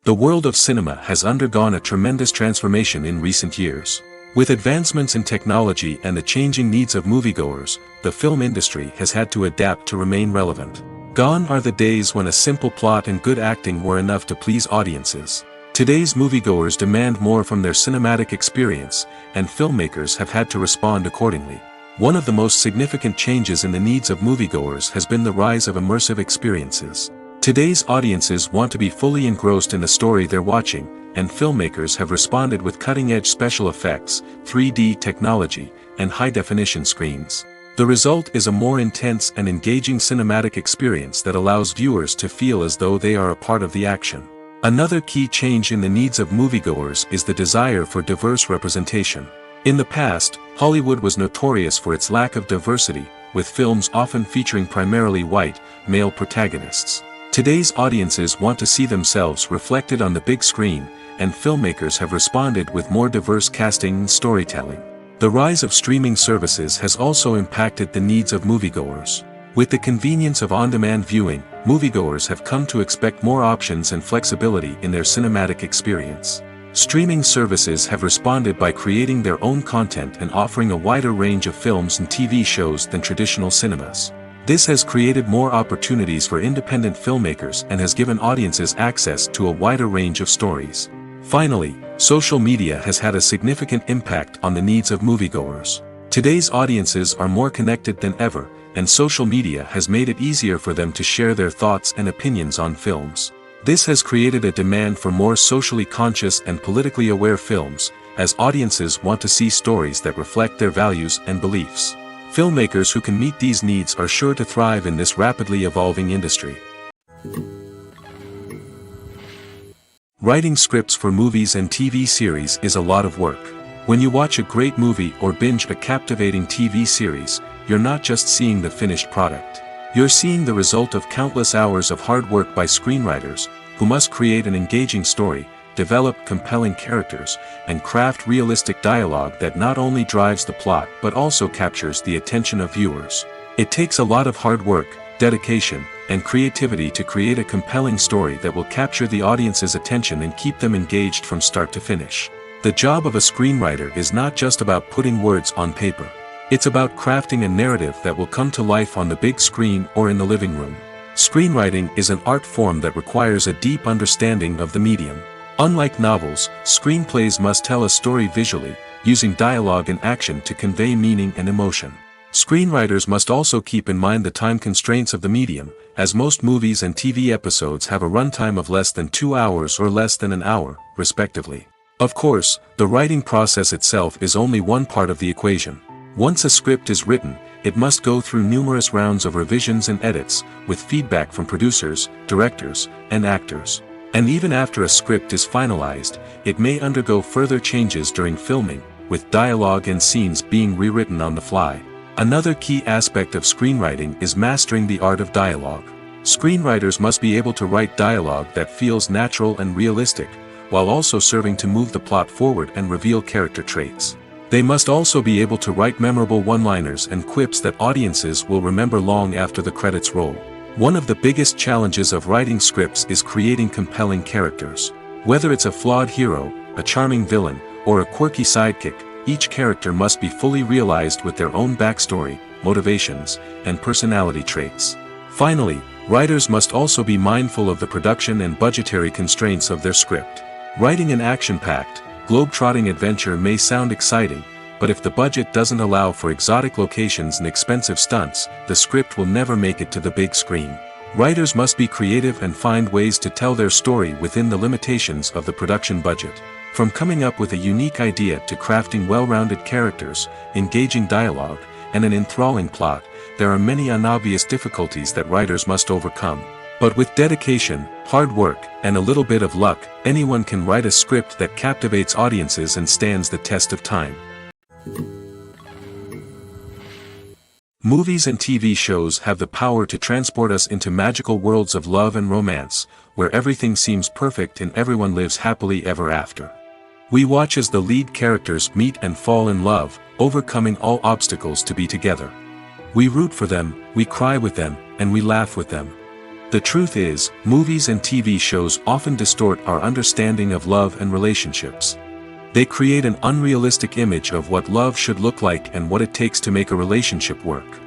The world of cinema has undergone a tremendous transformation in recent years. With advancements in technology and the changing needs of moviegoers, the film industry has had to adapt to remain relevant. Gone are the days when a simple plot and good acting were enough to please audiences. Today's moviegoers demand more from their cinematic experience, and filmmakers have had to respond accordingly. One of the most significant changes in the needs of moviegoers has been the rise of immersive experiences. Today's audiences want to be fully engrossed in the story they're watching, and filmmakers have responded with cutting-edge special effects, 3D technology, and high-definition screens. The result is a more intense and engaging cinematic experience that allows viewers to feel as though they are a part of the action. Another key change in the needs of moviegoers is the desire for diverse representation. In the past, Hollywood was notorious for its lack of diversity, with films often featuring primarily white, male protagonists. Today's audiences want to see themselves reflected on the big screen, and filmmakers have responded with more diverse casting and storytelling. The rise of streaming services has also impacted the needs of moviegoers. With the convenience of on-demand viewing, moviegoers have come to expect more options and flexibility in their cinematic experience. Streaming services have responded by creating their own content and offering a wider range of films and TV shows than traditional cinemas. This has created more opportunities for independent filmmakers and has given audiences access to a wider range of stories. Finally, social media has had a significant impact on the needs of moviegoers. Today's audiences are more connected than ever, and social media has made it easier for them to share their thoughts and opinions on films. This has created a demand for more socially conscious and politically aware films, as audiences want to see stories that reflect their values and beliefs. Filmmakers who can meet these needs are sure to thrive in this rapidly evolving industry. Writing scripts for movies and TV series is a lot of work. When you watch a great movie or binge a captivating TV series, you're not just seeing the finished product. You're seeing the result of countless hours of hard work by screenwriters, who must create an engaging story, develop compelling characters, and craft realistic dialogue that not only drives the plot but also captures the attention of viewers. It takes a lot of hard work, dedication, and creativity to create a compelling story that will capture the audience's attention and keep them engaged from start to finish. The job of a screenwriter is not just about putting words on paper. It's about crafting a narrative that will come to life on the big screen or in the living room. Screenwriting is an art form that requires a deep understanding of the medium. Unlike novels, screenplays must tell a story visually, using dialogue and action to convey meaning and emotion. Screenwriters must also keep in mind the time constraints of the medium, as most movies and TV episodes have a runtime of less than 2 hours or less than an hour, respectively. Of course, the writing process itself is only one part of the equation. Once a script is written, it must go through numerous rounds of revisions and edits, with feedback from producers, directors, and actors. And even after a script is finalized, it may undergo further changes during filming, with dialogue and scenes being rewritten on the fly. Another key aspect of screenwriting is mastering the art of dialogue. Screenwriters must be able to write dialogue that feels natural and realistic, while also serving to move the plot forward and reveal character traits. They must also be able to write memorable one-liners and quips that audiences will remember long after the credits roll. One of the biggest challenges of writing scripts is creating compelling characters. Whether it's a flawed hero, a charming villain, or a quirky sidekick, each character must be fully realized with their own backstory, motivations, and personality traits. Finally, writers must also be mindful of the production and budgetary constraints of their script. Writing an action-packed, globe-trotting adventure may sound exciting, but if the budget doesn't allow for exotic locations and expensive stunts, the script will never make it to the big screen. Writers must be creative and find ways to tell their story within the limitations of the production budget. From coming up with a unique idea to crafting well-rounded characters, engaging dialogue, and an enthralling plot, there are many unobvious difficulties that writers must overcome. But with dedication, hard work, and a little bit of luck, anyone can write a script that captivates audiences and stands the test of time. Movies and TV shows have the power to transport us into magical worlds of love and romance, where everything seems perfect and everyone lives happily ever after. We watch as the lead characters meet and fall in love, overcoming all obstacles to be together. We root for them, we cry with them, and we laugh with them. The truth is, movies and TV shows often distort our understanding of love and relationships. They create an unrealistic image of what love should look like and what it takes to make a relationship work.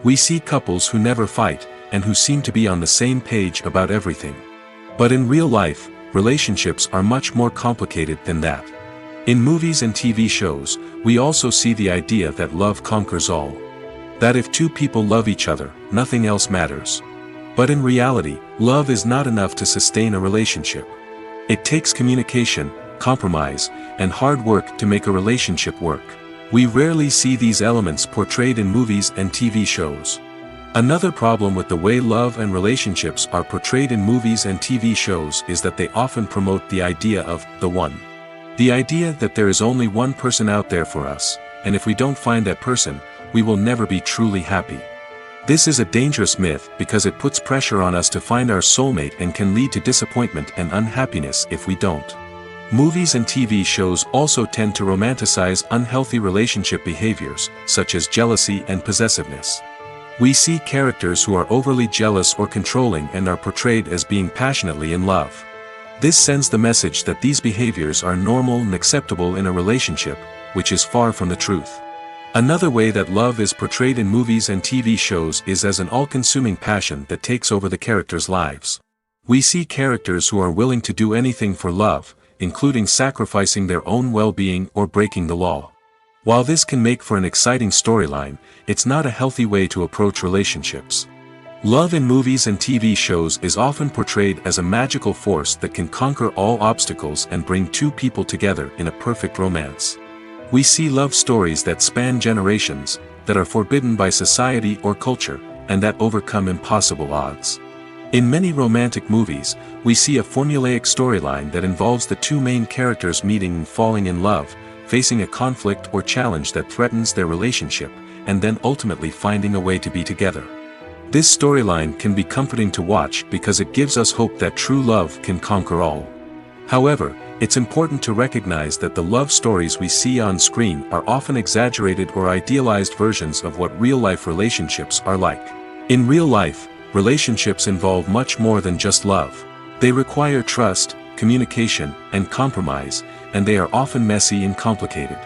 We see couples who never fight, and who seem to be on the same page about everything. But in real life, relationships are much more complicated than that. In movies and TV shows, we also see the idea that love conquers all. That if two people love each other, nothing else matters. But in reality, love is not enough to sustain a relationship. It takes communication, compromise, and hard work to make a relationship work. We rarely see these elements portrayed in movies and TV shows. Another problem with the way love and relationships are portrayed in movies and TV shows is that they often promote the idea of the one. The idea that there is only one person out there for us, and if we don't find that person, we will never be truly happy. This is a dangerous myth because it puts pressure on us to find our soulmate and can lead to disappointment and unhappiness if we don't. Movies and TV shows also tend to romanticize unhealthy relationship behaviors, such as jealousy and possessiveness. We see characters who are overly jealous or controlling and are portrayed as being passionately in love. This sends the message that these behaviors are normal and acceptable in a relationship, which is far from the truth. Another way that love is portrayed in movies and TV shows is as an all-consuming passion that takes over the characters' lives. We see characters who are willing to do anything for love, including sacrificing their own well-being or breaking the law. While this can make for an exciting storyline, it's not a healthy way to approach relationships. Love in movies and TV shows is often portrayed as a magical force that can conquer all obstacles and bring two people together in a perfect romance. We see love stories that span generations, that are forbidden by society or culture, and that overcome impossible odds. In many romantic movies, we see a formulaic storyline that involves the two main characters meeting and falling in love, facing a conflict or challenge that threatens their relationship, and then ultimately finding a way to be together. This storyline can be comforting to watch because it gives us hope that true love can conquer all. However, it's important to recognize that the love stories we see on screen are often exaggerated or idealized versions of what real-life relationships are like. In real life, relationships involve much more than just love. They require trust, communication, and compromise, and they are often messy and complicated.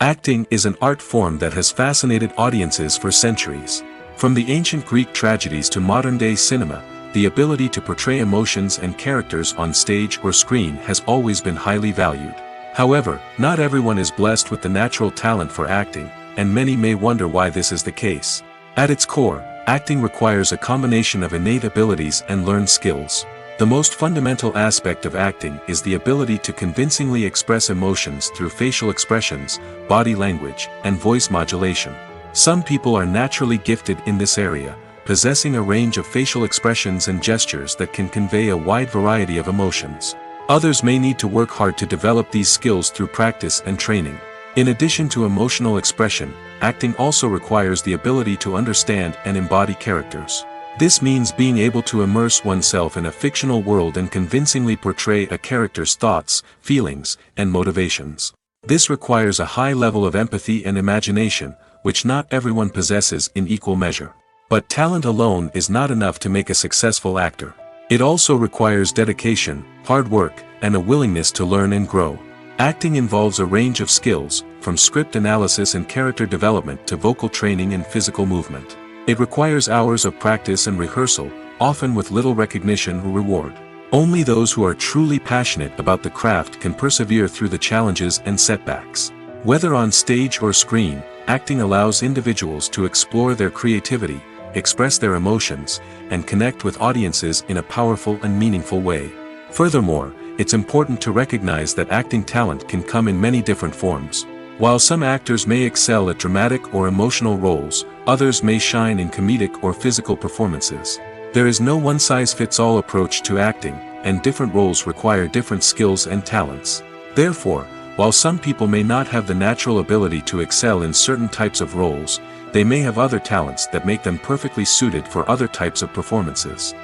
Acting is an art form that has fascinated audiences for centuries. From the ancient Greek tragedies to modern-day cinema, the ability to portray emotions and characters on stage or screen has always been highly valued. However, not everyone is blessed with the natural talent for acting, and many may wonder why this is the case. At its core, acting requires a combination of innate abilities and learned skills. The most fundamental aspect of acting is the ability to convincingly express emotions through facial expressions, body language, and voice modulation. Some people are naturally gifted in this area, possessing a range of facial expressions and gestures that can convey a wide variety of emotions. Others may need to work hard to develop these skills through practice and training. In addition to emotional expression, acting also requires the ability to understand and embody characters. This means being able to immerse oneself in a fictional world and convincingly portray a character's thoughts, feelings, and motivations. This requires a high level of empathy and imagination, which not everyone possesses in equal measure. But talent alone is not enough to make a successful actor. It also requires dedication, hard work, and a willingness to learn and grow. Acting involves a range of skills, from script analysis and character development to vocal training and physical movement. It requires hours of practice and rehearsal, often with little recognition or reward. Only those who are truly passionate about the craft can persevere through the challenges and setbacks. Whether on stage or screen, acting allows individuals to explore their creativity, express their emotions, and connect with audiences in a powerful and meaningful way. Furthermore, it's important to recognize that acting talent can come in many different forms. While some actors may excel at dramatic or emotional roles, others may shine in comedic or physical performances. There is no one-size-fits-all approach to acting, and different roles require different skills and talents. Therefore, while some people may not have the natural ability to excel in certain types of roles, they may have other talents that make them perfectly suited for other types of performances.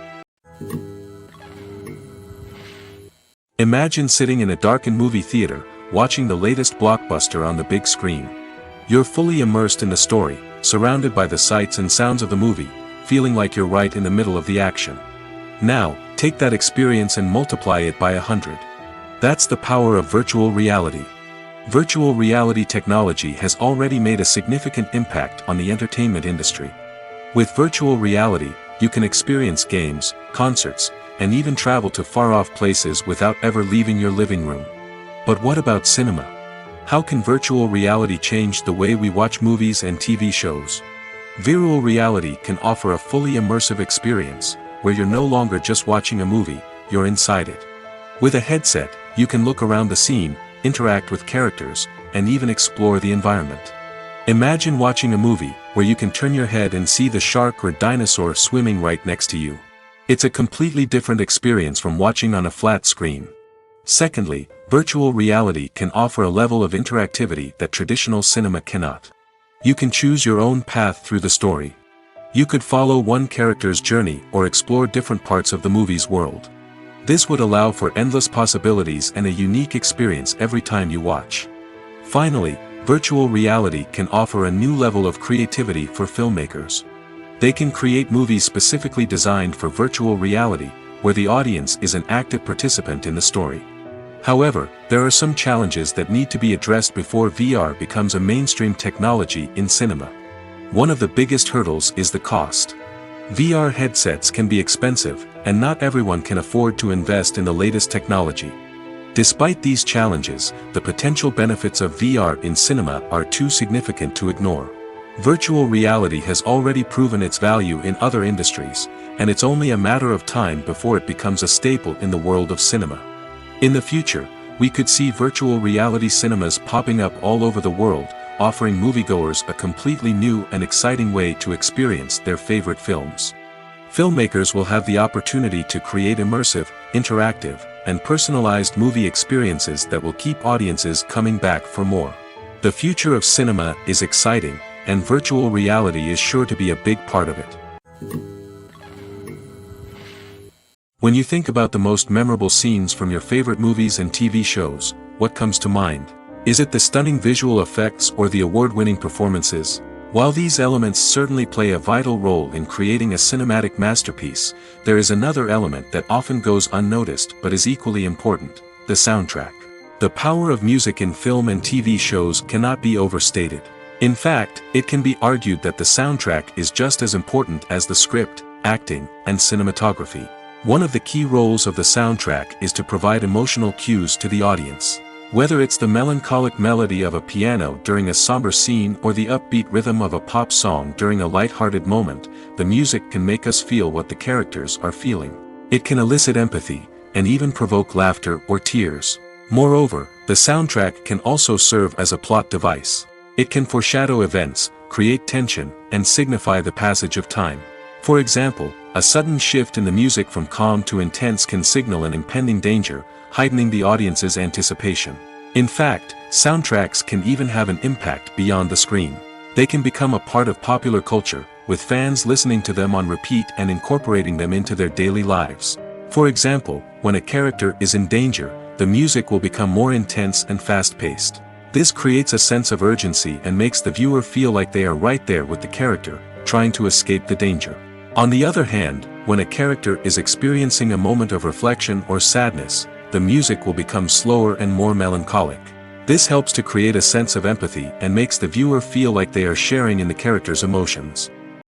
Imagine sitting in a darkened movie theater, watching the latest blockbuster on the big screen. You're fully immersed in the story, surrounded by the sights and sounds of the movie, feeling like you're right in the middle of the action. Now, Take that experience and multiply it by 100. That's the power of virtual reality. Virtual reality technology has already made a significant impact on the entertainment industry. With virtual reality, you can experience games, concerts, and even travel to far-off places without ever leaving your living room. But what about cinema? How can virtual reality change the way we watch movies and TV shows? Virtual reality can offer a fully immersive experience, where you're no longer just watching a movie, you're inside it. With a headset, you can look around the scene, interact with characters, and even explore the environment. Imagine watching a movie, where you can turn your head and see the shark or dinosaur swimming right next to you. It's a completely different experience from watching on a flat screen. Secondly, virtual reality can offer a level of interactivity that traditional cinema cannot. You can choose your own path through the story. You could follow one character's journey or explore different parts of the movie's world. This would allow for endless possibilities and a unique experience every time you watch. Finally, virtual reality can offer a new level of creativity for filmmakers. They can create movies specifically designed for virtual reality, where the audience is an active participant in the story. However, there are some challenges that need to be addressed before VR becomes a mainstream technology in cinema. One of the biggest hurdles is the cost. VR headsets can be expensive, and not everyone can afford to invest in the latest technology. Despite these challenges, the potential benefits of VR in cinema are too significant to ignore. Virtual reality has already proven its value in other industries, and it's only a matter of time before it becomes a staple in the world of cinema. In the future, we could see virtual reality cinemas popping up all over the world, offering moviegoers a completely new and exciting way to experience their favorite films. Filmmakers will have the opportunity to create immersive, interactive, and personalized movie experiences that will keep audiences coming back for more. The future of cinema is exciting, and virtual reality is sure to be a big part of it. When you think about the most memorable scenes from your favorite movies and TV shows, what comes to mind? Is it the stunning visual effects or the award-winning performances? While these elements certainly play a vital role in creating a cinematic masterpiece, there is another element that often goes unnoticed but is equally important: the soundtrack. The power of music in film and TV shows cannot be overstated. In fact, it can be argued that the soundtrack is just as important as the script, acting, and cinematography. One of the key roles of the soundtrack is to provide emotional cues to the audience. Whether it's the melancholic melody of a piano during a somber scene or the upbeat rhythm of a pop song during a lighthearted moment, the music can make us feel what the characters are feeling. It can elicit empathy, and even provoke laughter or tears. Moreover, the soundtrack can also serve as a plot device. It can foreshadow events, create tension, and signify the passage of time. For example, a sudden shift in the music from calm to intense can signal an impending danger, heightening the audience's anticipation. In fact, soundtracks can even have an impact beyond the screen. They can become a part of popular culture, with fans listening to them on repeat and incorporating them into their daily lives. For example, when a character is in danger, the music will become more intense and fast-paced. This creates a sense of urgency and makes the viewer feel like they are right there with the character, trying to escape the danger. On the other hand, when a character is experiencing a moment of reflection or sadness, the music will become slower and more melancholic. This helps to create a sense of empathy and makes the viewer feel like they are sharing in the character's emotions.